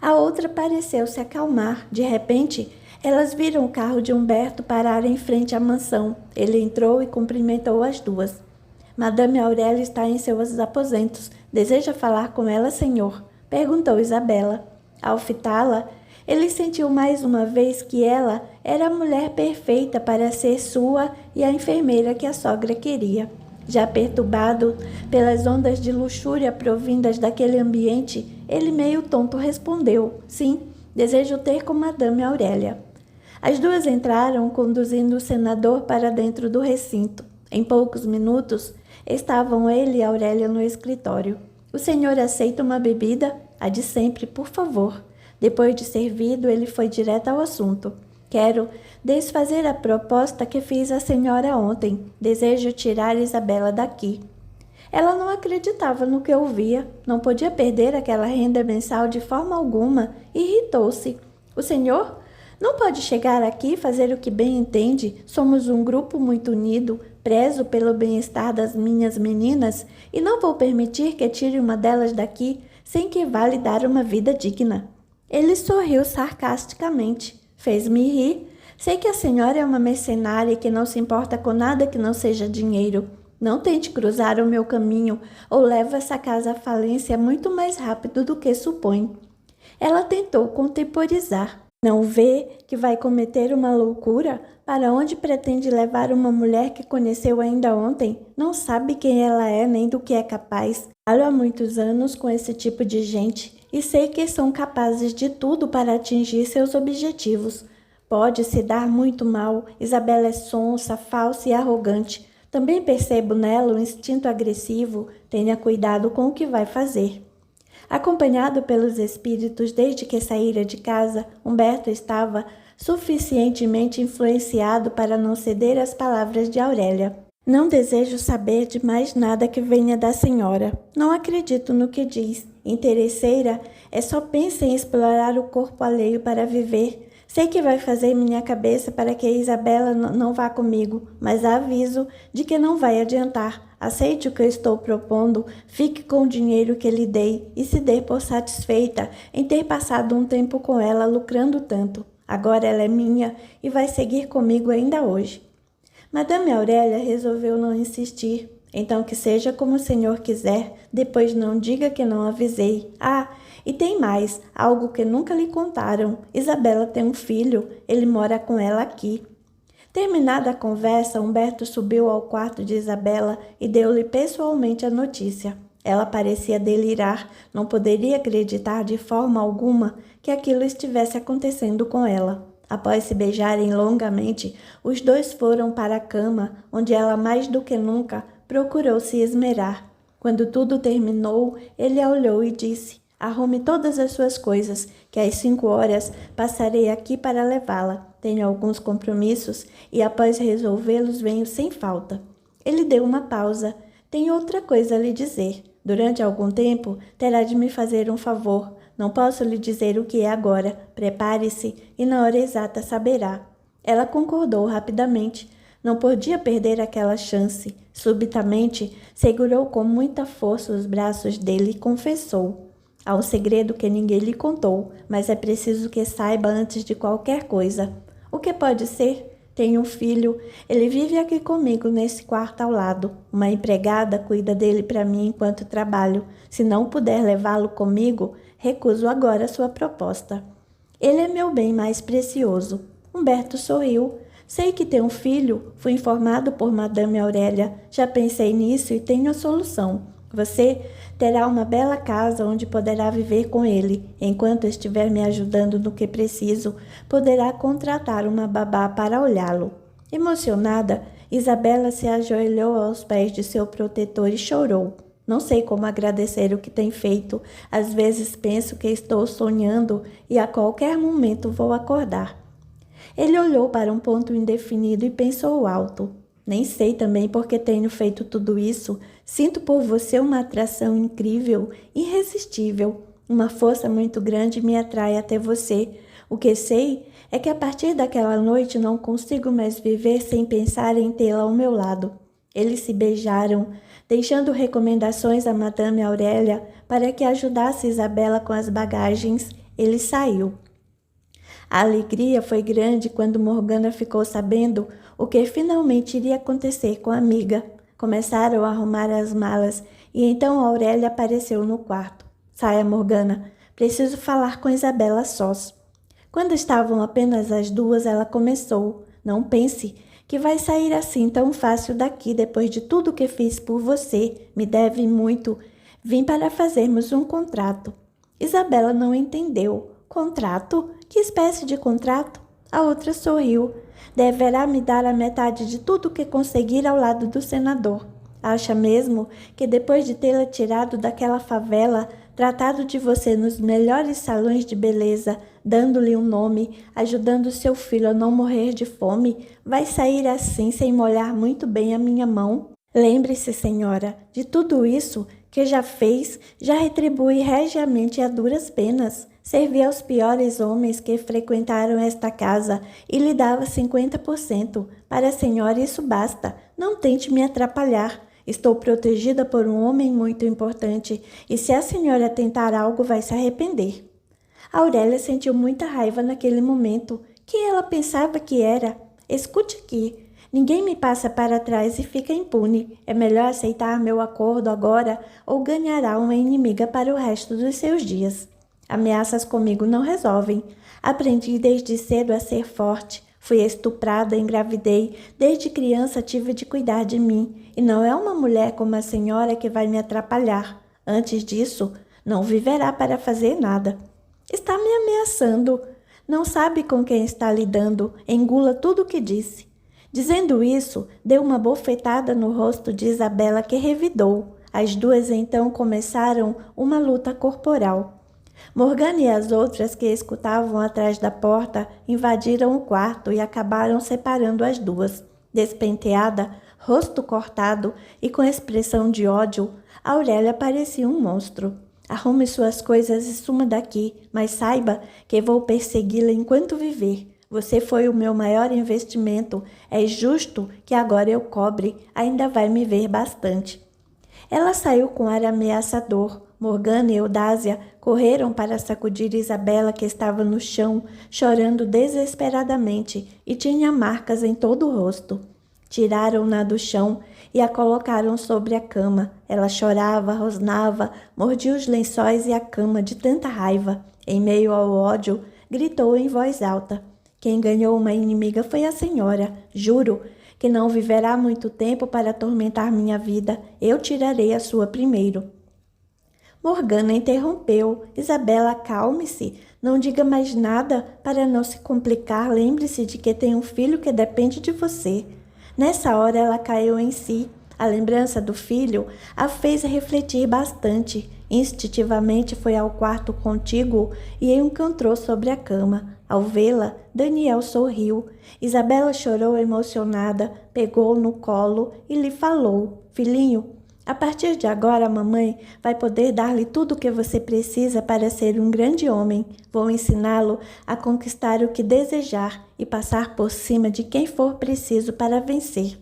A outra pareceu se acalmar. De repente, elas viram o carro de Humberto parar em frente à mansão. Ele entrou e cumprimentou as duas. Madame Aurélia está em seus aposentos. Deseja falar com ela, senhor? Perguntou Isabela. Ao fitá-la, ele sentiu mais uma vez que ela era a mulher perfeita para ser sua e a enfermeira que a sogra queria. Já perturbado pelas ondas de luxúria provindas daquele ambiente, ele meio tonto respondeu: sim, desejo ter com Madame Aurélia. As duas entraram, conduzindo o senador para dentro do recinto. Em poucos minutos, estavam ele e Aurélia no escritório. O senhor aceita uma bebida? A de sempre, por favor. Depois de servido, ele foi direto ao assunto. Quero desfazer a proposta que fiz à senhora ontem. Desejo tirar Isabela daqui. Ela não acreditava no que ouvia. Não podia perder aquela renda mensal de forma alguma. Irritou-se. O senhor não pode chegar aqui e fazer o que bem entende. Somos um grupo muito unido, prezo pelo bem-estar das minhas meninas, e não vou permitir que tire uma delas daqui sem que vá lhe dar uma vida digna. Ele sorriu sarcasticamente. Fez-me rir. Sei que a senhora é uma mercenária que não se importa com nada que não seja dinheiro. Não tente cruzar o meu caminho ou leve essa casa à falência muito mais rápido do que supõe. Ela tentou contemporizar. Não vê que vai cometer uma loucura? Para onde pretende levar uma mulher que conheceu ainda ontem? Não sabe quem ela é nem do que é capaz. Falo há muitos anos com esse tipo de gente e sei que são capazes de tudo para atingir seus objetivos. Pode se dar muito mal. Isabela é sonsa, falsa e arrogante. Também percebo nela um instinto agressivo. Tenha cuidado com o que vai fazer. Acompanhado pelos espíritos desde que saíra de casa, Humberto estava suficientemente influenciado para não ceder às palavras de Aurélia. Não desejo saber de mais nada que venha da senhora. Não acredito no que diz. Interesseira só pensa em explorar o corpo alheio para viver. Sei que vai fazer minha cabeça para que Isabela não vá comigo, mas aviso de que não vai adiantar. Aceite o que eu estou propondo, fique com o dinheiro que lhe dei e se dê por satisfeita em ter passado um tempo com ela lucrando tanto. Agora ela é minha e vai seguir comigo ainda hoje. Madame Aurélia resolveu não insistir. Então que seja como o senhor quiser, depois não diga que não avisei. Ah, e tem mais, algo que nunca lhe contaram. Isabela tem um filho, ele mora com ela aqui. Terminada a conversa, Humberto subiu ao quarto de Isabela e deu-lhe pessoalmente a notícia. Ela parecia delirar, não poderia acreditar de forma alguma que aquilo estivesse acontecendo com ela. Após se beijarem longamente, os dois foram para a cama, onde ela mais do que nunca procurou se esmerar. Quando tudo terminou, ele a olhou e disse: "Arrume todas as suas coisas, que às 5 horas passarei aqui para levá-la. Tenho alguns compromissos e após resolvê-los venho sem falta." Ele deu uma pausa. "Tenho outra coisa a lhe dizer. Durante algum tempo, terá de me fazer um favor. Não posso lhe dizer o que é agora. Prepare-se e na hora exata saberá." Ela concordou rapidamente. Não podia perder aquela chance. Subitamente, segurou com muita força os braços dele e confessou: "Há um segredo que ninguém lhe contou, mas é preciso que saiba antes de qualquer coisa." "O que pode ser?" "Tenho um filho. Ele vive aqui comigo nesse quarto ao lado. Uma empregada cuida dele para mim enquanto trabalho. Se não puder levá-lo comigo, recuso agora sua proposta." "Ele é meu bem mais precioso." Humberto sorriu. "Sei que tem um filho. Fui informado por Madame Aurélia. Já pensei nisso e tenho a solução. Você terá uma bela casa onde poderá viver com ele. Enquanto estiver me ajudando no que preciso, poderá contratar uma babá para olhá-lo." Emocionada, Isabela se ajoelhou aos pés de seu protetor e chorou. "Não sei como agradecer o que tem feito. Às vezes penso que estou sonhando e a qualquer momento vou acordar." Ele olhou para um ponto indefinido e pensou alto. "Nem sei também por que tenho feito tudo isso. Sinto por você uma atração incrível, irresistível. Uma força muito grande me atrai até você. O que sei é que a partir daquela noite não consigo mais viver sem pensar em tê-la ao meu lado." Eles se beijaram, deixando recomendações a Madame Aurélia para que ajudasse Isabela com as bagagens. Ele saiu. A alegria foi grande quando Morgana ficou sabendo o que finalmente iria acontecer com a amiga. Começaram a arrumar as malas e então Aurélia apareceu no quarto. "Saia, Morgana. Preciso falar com Isabela sós." Quando estavam apenas as duas, ela começou: "Não pense que vai sair assim tão fácil daqui depois de tudo que fiz por você. Me deve muito. Vim para fazermos um contrato." Isabela não entendeu. "Contrato? Que espécie de contrato?" A outra sorriu. "Deverá me dar a metade de tudo que conseguir ao lado do senador. Acha mesmo que depois de tê-la tirado daquela favela, tratado de você nos melhores salões de beleza, dando-lhe um nome, ajudando seu filho a não morrer de fome, vai sair assim sem molhar muito bem a minha mão? Lembre-se, senhora, de tudo isso que já fez, já retribui regiamente a duras penas. Servia aos piores homens que frequentaram esta casa e lhe dava 50%. Para a senhora isso basta. Não tente me atrapalhar. Estou protegida por um homem muito importante e se a senhora tentar algo vai se arrepender." Aurélia sentiu muita raiva naquele momento. Quem ela pensava que era? "Escute aqui. Ninguém me passa para trás e fica impune. É melhor aceitar meu acordo agora ou ganhará uma inimiga para o resto dos seus dias. Ameaças comigo não resolvem. Aprendi desde cedo a ser forte. Fui estuprada, engravidei. Desde criança tive de cuidar de mim. E não é uma mulher como a senhora que vai me atrapalhar. Antes disso, não viverá para fazer nada." "Está me ameaçando. Não sabe com quem está lidando. Engula tudo o que disse." Dizendo isso, deu uma bofetada no rosto de Isabela que revidou. As duas então começaram uma luta corporal. Morgana e as outras que escutavam atrás da porta invadiram o quarto e acabaram separando as duas. Despenteada, rosto cortado e com expressão de ódio, Aurélia parecia um monstro. "Arrume suas coisas e suma daqui, mas saiba que vou persegui-la enquanto viver. Você foi o meu maior investimento. É justo que agora eu cobre. Ainda vai me ver bastante." Ela saiu com ar ameaçador. Morgana e Eudásia correram para sacudir Isabela, que estava no chão, chorando desesperadamente e tinha marcas em todo o rosto. Tiraram-na do chão e a colocaram sobre a cama. Ela chorava, rosnava, mordia os lençóis e a cama de tanta raiva. Em meio ao ódio, gritou em voz alta: Quem ganhou uma inimiga foi a senhora. Juro que não viverá muito tempo para atormentar minha vida. Eu tirarei a sua primeiro. Morgana interrompeu. Isabela, acalme-se. Não diga mais nada para não se complicar. Lembre-se de que tem um filho que depende de você. Nessa hora ela caiu em si. A lembrança do filho a fez refletir bastante. Instintivamente foi ao quarto contíguo e encontrou sobre a cama. Ao vê-la, Daniel sorriu. Isabela chorou emocionada, pegou-o no colo e lhe falou: Filhinho, a partir de agora a mamãe vai poder dar-lhe tudo o que você precisa para ser um grande homem. Vou ensiná-lo a conquistar o que desejar e passar por cima de quem for preciso para vencer.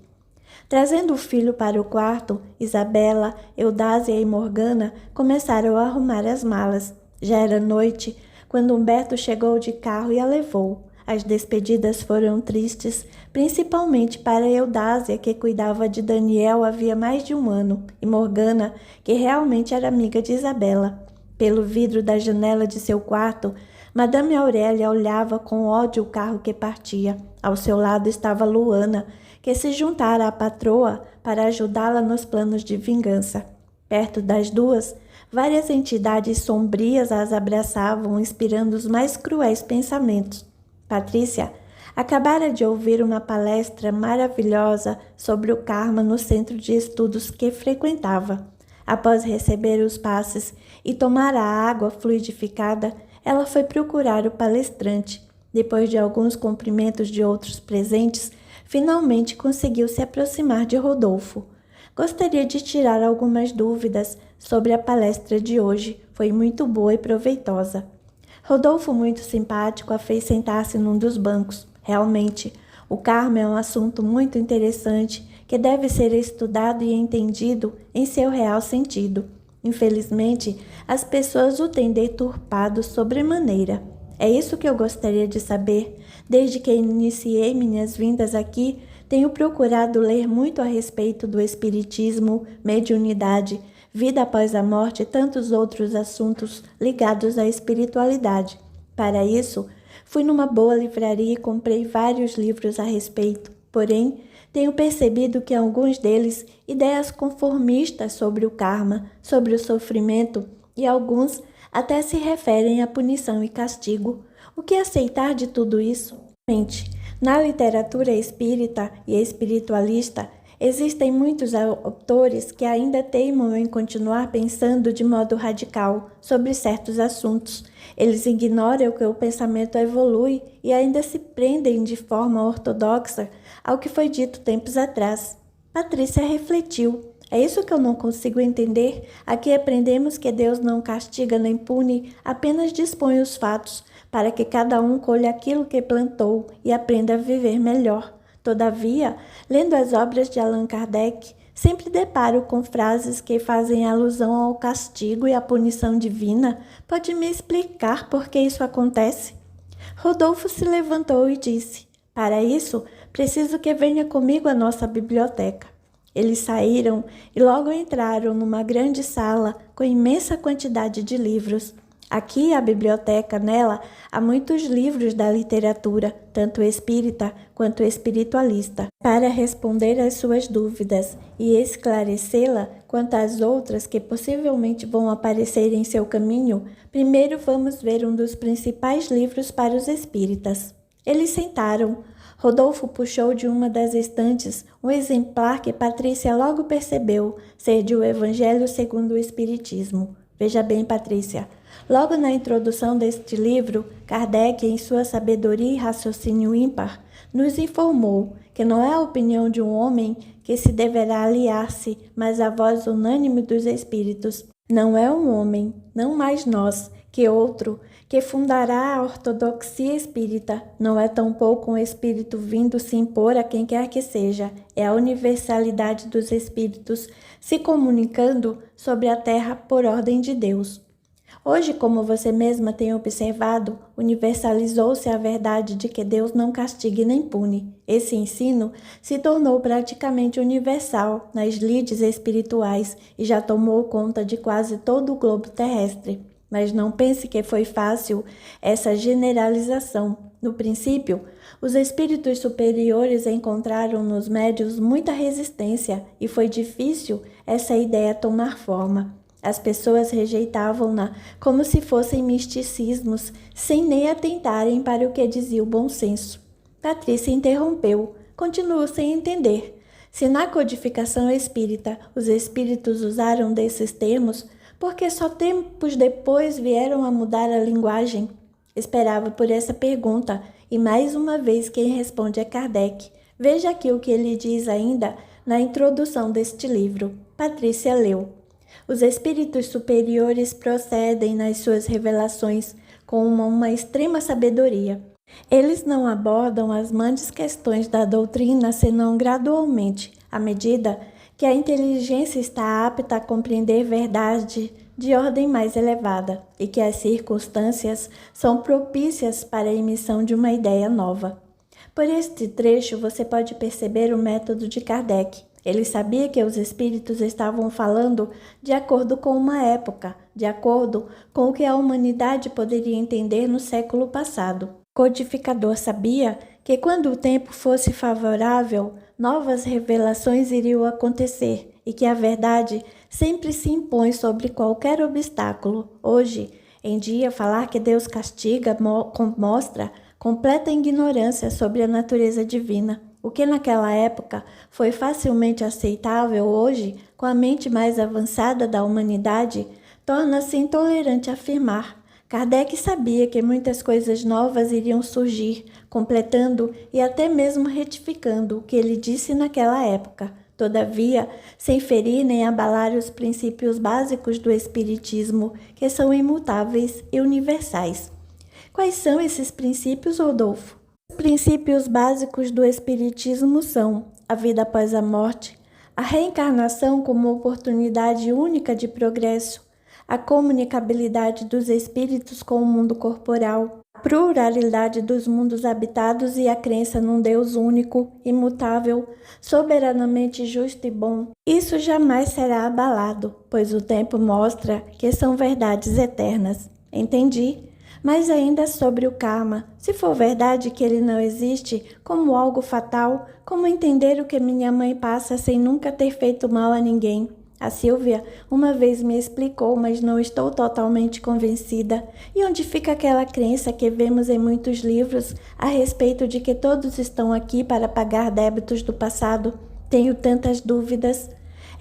Trazendo o filho para o quarto, Isabela, Eudásia e Morgana começaram a arrumar as malas. Já era noite, quando Humberto chegou de carro e a levou. As despedidas foram tristes, principalmente para Eudásia, que cuidava de Daniel havia mais de um ano, e Morgana, que realmente era amiga de Isabela. Pelo vidro da janela de seu quarto, Madame Aurélia olhava com ódio o carro que partia. Ao seu lado estava Luana, que se juntara à patroa para ajudá-la nos planos de vingança. Perto das duas, várias entidades sombrias as abraçavam, inspirando os mais cruéis pensamentos. Patrícia acabara de ouvir uma palestra maravilhosa sobre o karma no centro de estudos que frequentava. Após receber os passes e tomar a água fluidificada, ela foi procurar o palestrante. Depois de alguns cumprimentos de outros presentes, finalmente conseguiu se aproximar de Rodolfo. Gostaria de tirar algumas dúvidas sobre a palestra de hoje. Foi muito boa e proveitosa. Rodolfo, muito simpático, a fez sentar-se num dos bancos. Realmente, o karma é um assunto muito interessante que deve ser estudado e entendido em seu real sentido. Infelizmente, as pessoas o têm deturpado sobremaneira. É isso que eu gostaria de saber. Desde que iniciei minhas vindas aqui, tenho procurado ler muito a respeito do espiritismo, mediunidade, vida após a morte e tantos outros assuntos ligados à espiritualidade. Para isso, fui numa boa livraria e comprei vários livros a respeito. Porém, tenho percebido que alguns deles ideias conformistas sobre o karma, sobre o sofrimento, e alguns até se referem à punição e castigo. O que aceitar de tudo isso? Na literatura espírita e espiritualista, existem muitos autores que ainda teimam em continuar pensando de modo radical sobre certos assuntos. Eles ignoram que o pensamento evolui e ainda se prendem de forma ortodoxa ao que foi dito tempos atrás. Patrícia refletiu. É isso que eu não consigo entender. Aqui aprendemos que Deus não castiga nem pune, apenas dispõe os fatos, para que cada um colha aquilo que plantou e aprenda a viver melhor. Todavia, lendo as obras de Allan Kardec, sempre deparo com frases que fazem alusão ao castigo e à punição divina. Pode me explicar por que isso acontece? Rodolfo se levantou e disse: Para isso, preciso que venha comigo à nossa biblioteca. Eles saíram e logo entraram numa grande sala com imensa quantidade de livros. Aqui, a biblioteca, nela, há muitos livros da literatura, tanto espírita quanto espiritualista. Para responder às suas dúvidas e esclarecê-la quanto às outras que possivelmente vão aparecer em seu caminho, primeiro vamos ver um dos principais livros para os espíritas. Eles sentaram. Rodolfo puxou de uma das estantes um exemplar que Patrícia logo percebeu ser de O Evangelho segundo o Espiritismo. Veja bem, Patrícia, logo na introdução deste livro, Kardec, em sua sabedoria e raciocínio ímpar, nos informou que não é a opinião de um homem que se deverá aliar-se, mas a voz unânime dos espíritos. Não é um homem, não mais nós, que outro, que fundará a ortodoxia espírita. Não é tampouco um espírito vindo se impor a quem quer que seja. É a universalidade dos espíritos se comunicando sobre a terra por ordem de Deus. Hoje, como você mesma tem observado, universalizou-se a verdade de que Deus não castiga nem pune. Esse ensino se tornou praticamente universal nas lides espirituais e já tomou conta de quase todo o globo terrestre. Mas não pense que foi fácil essa generalização. No princípio, os espíritos superiores encontraram nos médiuns muita resistência e foi difícil essa ideia tomar forma. As pessoas rejeitavam-na como se fossem misticismos, sem nem atentarem para o que dizia o bom senso. Patrícia interrompeu, continuou sem entender. Se na codificação espírita os espíritos usaram desses termos, por que só tempos depois vieram a mudar a linguagem? Esperava por essa pergunta, e mais uma vez quem responde é Kardec. Veja aqui o que ele diz ainda na introdução deste livro. Patrícia leu. Os espíritos superiores procedem nas suas revelações com uma extrema sabedoria. Eles não abordam as grandes questões da doutrina senão gradualmente, à medida que a inteligência está apta a compreender verdade de ordem mais elevada e que as circunstâncias são propícias para a emissão de uma ideia nova. Por este trecho você pode perceber o método de Kardec. Ele sabia que os espíritos estavam falando de acordo com uma época, de acordo com o que a humanidade poderia entender no século passado. O codificador sabia que quando o tempo fosse favorável, novas revelações iriam acontecer e que a verdade sempre se impõe sobre qualquer obstáculo. Hoje em dia, falar que Deus castiga mostra completa ignorância sobre a natureza divina. O que naquela época foi facilmente aceitável, hoje, com a mente mais avançada da humanidade, torna-se intolerante afirmar. Kardec sabia que muitas coisas novas iriam surgir, completando e até mesmo retificando o que ele disse naquela época. Todavia, sem ferir nem abalar os princípios básicos do Espiritismo, que são imutáveis e universais. Quais são esses princípios, Rodolfo? Os princípios básicos do Espiritismo são a vida após a morte, a reencarnação como oportunidade única de progresso, a comunicabilidade dos espíritos com o mundo corporal, a pluralidade dos mundos habitados e a crença num Deus único, imutável, soberanamente justo e bom. Isso jamais será abalado, pois o tempo mostra que são verdades eternas. Entendi. Mas ainda sobre o karma, se for verdade que ele não existe como algo fatal, como entender o que minha mãe passa sem nunca ter feito mal a ninguém? A Silvia uma vez me explicou, mas não estou totalmente convencida. E onde fica aquela crença que vemos em muitos livros a respeito de que todos estão aqui para pagar débitos do passado? Tenho tantas dúvidas.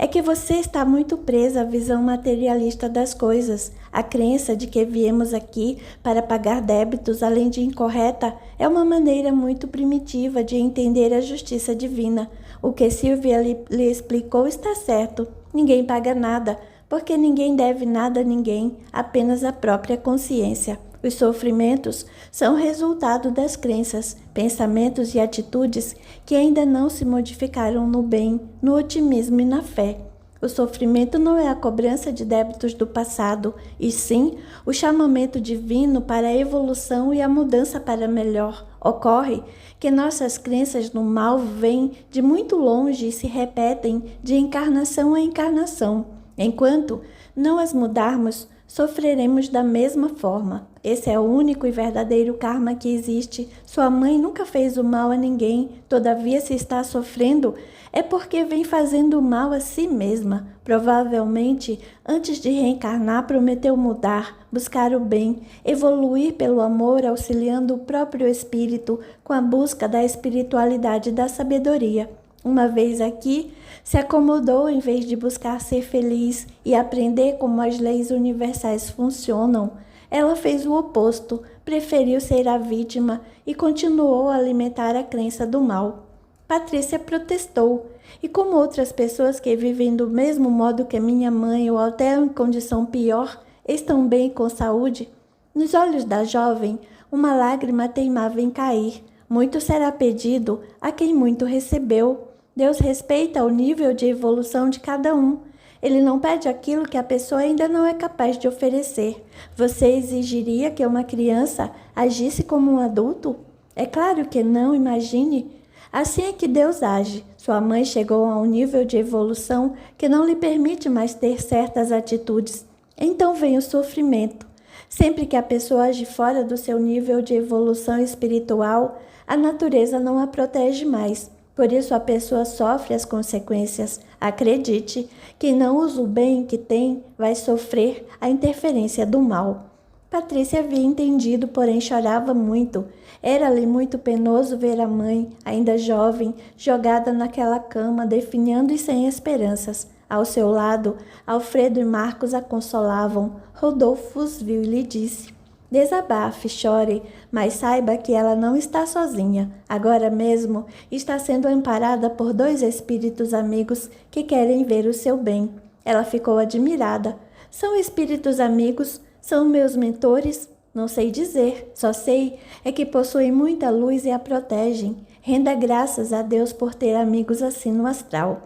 É que você está muito presa à visão materialista das coisas. A crença de que viemos aqui para pagar débitos, além de incorreta, é uma maneira muito primitiva de entender a justiça divina. O que Silvia lhe explicou está certo. Ninguém paga nada, porque ninguém deve nada a ninguém, apenas a própria consciência. Os sofrimentos são resultado das crenças, pensamentos e atitudes que ainda não se modificaram no bem, no otimismo e na fé. O sofrimento não é a cobrança de débitos do passado, e sim o chamamento divino para a evolução e a mudança para melhor. Ocorre que nossas crenças no mal vêm de muito longe e se repetem de encarnação a encarnação. Enquanto não as mudarmos, sofreremos da mesma forma. Esse é o único e verdadeiro karma que existe. Sua mãe nunca fez o mal a ninguém, todavia se está sofrendo, é porque vem fazendo mal a si mesma. Provavelmente, antes de reencarnar, prometeu mudar, buscar o bem, evoluir pelo amor, auxiliando o próprio espírito com a busca da espiritualidade e da sabedoria. Uma vez aqui, se acomodou em vez de buscar ser feliz e aprender como as leis universais funcionam. Ela fez o oposto, preferiu ser a vítima e continuou a alimentar a crença do mal. Patrícia protestou, e como outras pessoas que vivem do mesmo modo que minha mãe ou até em condição pior, estão bem com saúde? Nos olhos da jovem, uma lágrima teimava em cair. Muito será pedido a quem muito recebeu. Deus respeita o nível de evolução de cada um. Ele não pede aquilo que a pessoa ainda não é capaz de oferecer. Você exigiria que uma criança agisse como um adulto? É claro que não, imagine. Assim é que Deus age. Sua mãe chegou a um nível de evolução que não lhe permite mais ter certas atitudes. Então vem o sofrimento. Sempre que a pessoa age fora do seu nível de evolução espiritual, a natureza não a protege mais. Por isso a pessoa sofre as consequências. Acredite, quem não usa o bem que tem vai sofrer a interferência do mal. Patrícia havia entendido, porém chorava muito. Era-lhe muito penoso ver a mãe, ainda jovem, jogada naquela cama, definhando e sem esperanças. Ao seu lado, Alfredo e Marcos a consolavam. Rodolfo os viu e lhe disse: desabafe, chore, mas saiba que ela não está sozinha. Agora mesmo está sendo amparada por 2 espíritos amigos que querem ver o seu bem. Ela ficou admirada. São espíritos amigos? São meus mentores? Não sei dizer, só sei é que possuem muita luz e a protegem. Renda graças a Deus por ter amigos assim no astral.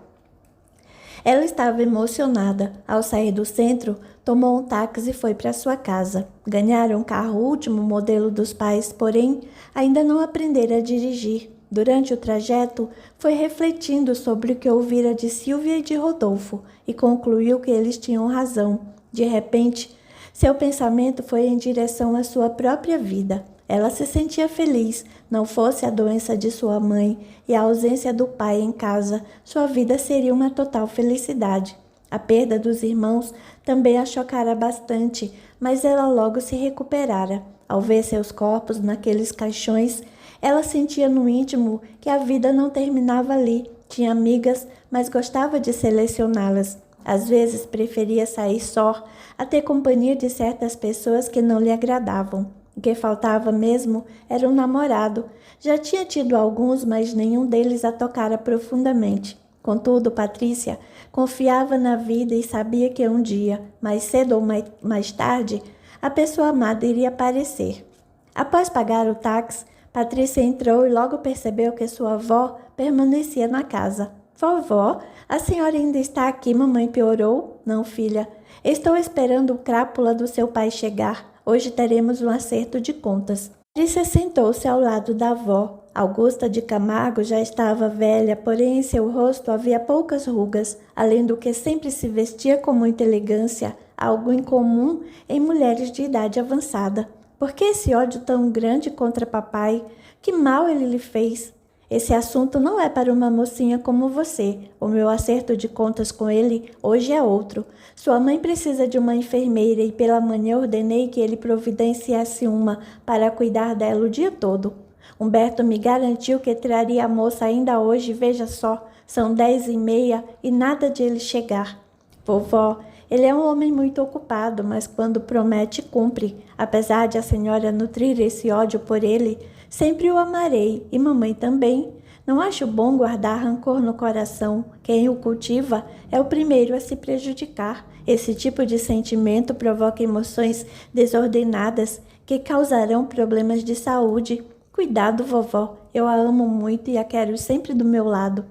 Ela estava emocionada. Ao sair do centro, tomou um táxi e foi para sua casa. Ganharam um carro último modelo dos pais, porém, ainda não aprendera a dirigir. Durante o trajeto, foi refletindo sobre o que ouvira de Silvia e de Rodolfo e concluiu que eles tinham razão. De repente, seu pensamento foi em direção à sua própria vida. Ela se sentia feliz, não fosse a doença de sua mãe e a ausência do pai em casa, sua vida seria uma total felicidade. A perda dos irmãos também a chocara bastante, mas ela logo se recuperara. Ao ver seus corpos naqueles caixões, ela sentia no íntimo que a vida não terminava ali. Tinha amigas, mas gostava de selecioná-las. Às vezes preferia sair só, a ter companhia de certas pessoas que não lhe agradavam. O que faltava mesmo era um namorado. Já tinha tido alguns, mas nenhum deles a tocara profundamente. Contudo, Patrícia confiava na vida e sabia que um dia, mais cedo ou mais tarde, a pessoa amada iria aparecer. Após pagar o táxi, Patrícia entrou e logo percebeu que sua avó permanecia na casa. Vovó, a senhora ainda está aqui, mamãe piorou? Não, filha. Estou esperando o crápula do seu pai chegar. Hoje teremos um acerto de contas. Patrícia sentou-se ao lado da avó. Augusta de Camargo já estava velha, porém em seu rosto havia poucas rugas, além do que sempre se vestia com muita elegância, algo incomum em mulheres de idade avançada. Por que esse ódio tão grande contra papai? Que mal ele lhe fez? Esse assunto não é para uma mocinha como você. O meu acerto de contas com ele hoje é outro. Sua mãe precisa de uma enfermeira e pela manhã ordenei que ele providenciasse uma para cuidar dela o dia todo. Humberto me garantiu que traria a moça ainda hoje, veja só, são 10h30 e nada de ele chegar. Vovó, ele é um homem muito ocupado, mas quando promete, cumpre. Apesar de a senhora nutrir esse ódio por ele, sempre o amarei, e mamãe também. Não acho bom guardar rancor no coração. Quem o cultiva é o primeiro a se prejudicar. Esse tipo de sentimento provoca emoções desordenadas que causarão problemas de saúde. Cuidado, vovó. Eu a amo muito e a quero sempre do meu lado.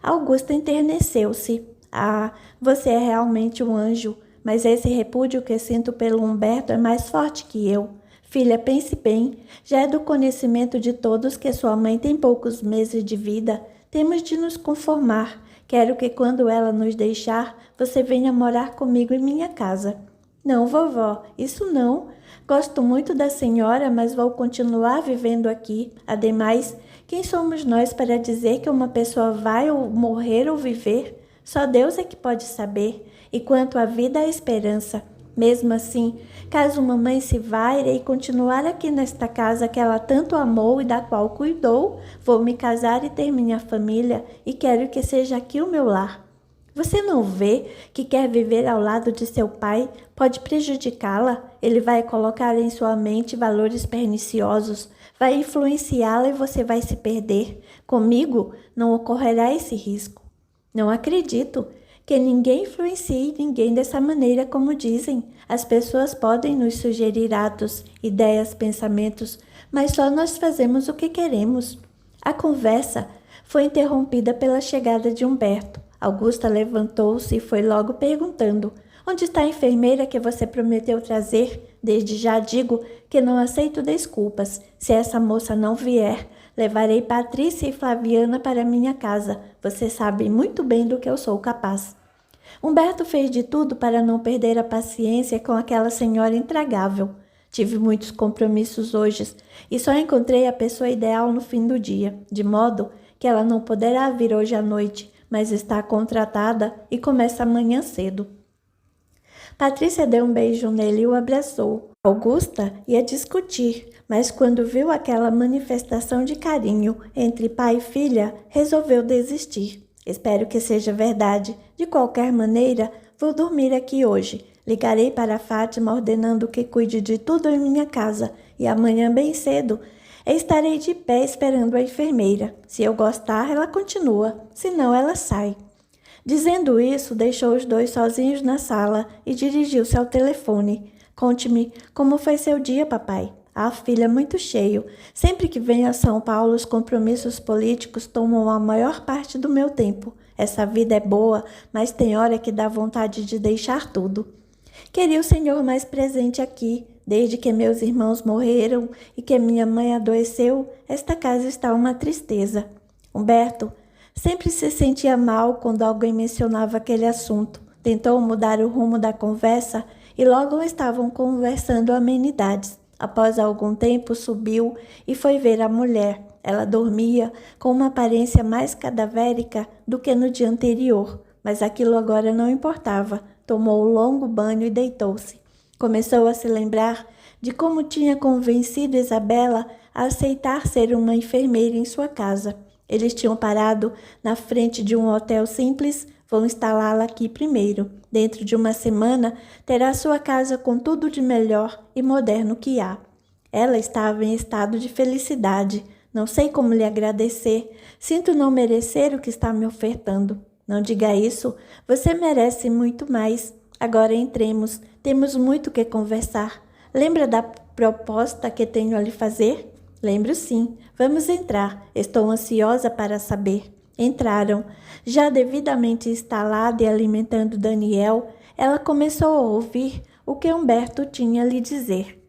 Augusta enterneceu-se. Ah, você é realmente um anjo, mas esse repúdio que sinto pelo Humberto é mais forte que eu. Filha, pense bem, já é do conhecimento de todos que sua mãe tem poucos meses de vida. Temos de nos conformar. Quero que quando ela nos deixar, você venha morar comigo em minha casa. Não, vovó, isso não. Gosto muito da senhora, mas vou continuar vivendo aqui. Ademais, quem somos nós para dizer que uma pessoa vai ou morrer ou viver? Só Deus é que pode saber. E quanto à vida, a esperança. Mesmo assim, caso mamãe se vá, irei continuar aqui nesta casa que ela tanto amou e da qual cuidou. Vou me casar e ter minha família e quero que seja aqui o meu lar. Você não vê que quer viver ao lado de seu pai pode prejudicá-la? Ele vai colocar em sua mente valores perniciosos, vai influenciá-la e você vai se perder. Comigo não ocorrerá esse risco. Não acredito que ninguém influencie ninguém dessa maneira como dizem. As pessoas podem nos sugerir atos, ideias, pensamentos, mas só nós fazemos o que queremos. A conversa foi interrompida pela chegada de Humberto. Augusta levantou-se e foi logo perguntando: onde está a enfermeira que você prometeu trazer? Desde já digo que não aceito desculpas. Se essa moça não vier, levarei Patrícia e Flaviana para minha casa. Você sabe muito bem do que eu sou capaz. Humberto fez de tudo para não perder a paciência com aquela senhora intragável. Tive muitos compromissos hoje e só encontrei a pessoa ideal no fim do dia, de modo que ela não poderá vir hoje à noite, mas está contratada e começa amanhã cedo. Patrícia deu um beijo nele e o abraçou. Augusta ia discutir, mas quando viu aquela manifestação de carinho entre pai e filha, resolveu desistir. Espero que seja verdade. De qualquer maneira, vou dormir aqui hoje. Ligarei para a Fátima ordenando que cuide de tudo em minha casa e amanhã bem cedo estarei de pé esperando a enfermeira. Se eu gostar, ela continua, senão ela sai. Dizendo isso, deixou os dois sozinhos na sala e dirigiu-se ao telefone. Conte-me como foi seu dia, papai. Ah, filha, muito cheio. Sempre que venho a São Paulo, os compromissos políticos tomam a maior parte do meu tempo. Essa vida é boa, mas tem hora que dá vontade de deixar tudo. Queria o Senhor mais presente aqui. Desde que meus irmãos morreram e que minha mãe adoeceu, esta casa está uma tristeza. Humberto sempre se sentia mal quando alguém mencionava aquele assunto. Tentou mudar o rumo da conversa e logo estavam conversando amenidades. Após algum tempo, subiu e foi ver a mulher. Ela dormia com uma aparência mais cadavérica do que no dia anterior, mas aquilo agora não importava. Tomou um longo banho e deitou-se. Começou a se lembrar de como tinha convencido Isabela a aceitar ser uma enfermeira em sua casa. Eles tinham parado na frente de um hotel simples. Vão instalá-la aqui primeiro. Dentro de uma semana, terá sua casa com tudo de melhor e moderno que há. Ela estava em estado de felicidade. Não sei como lhe agradecer. Sinto não merecer o que está me ofertando. Não diga isso. Você merece muito mais. Agora entremos. Temos muito que conversar. Lembra da proposta que tenho a lhe fazer? Lembro sim. Vamos entrar. Estou ansiosa para saber. Entraram. Já devidamente instalada e alimentando Daniel, ela começou a ouvir o que Humberto tinha a lhe dizer.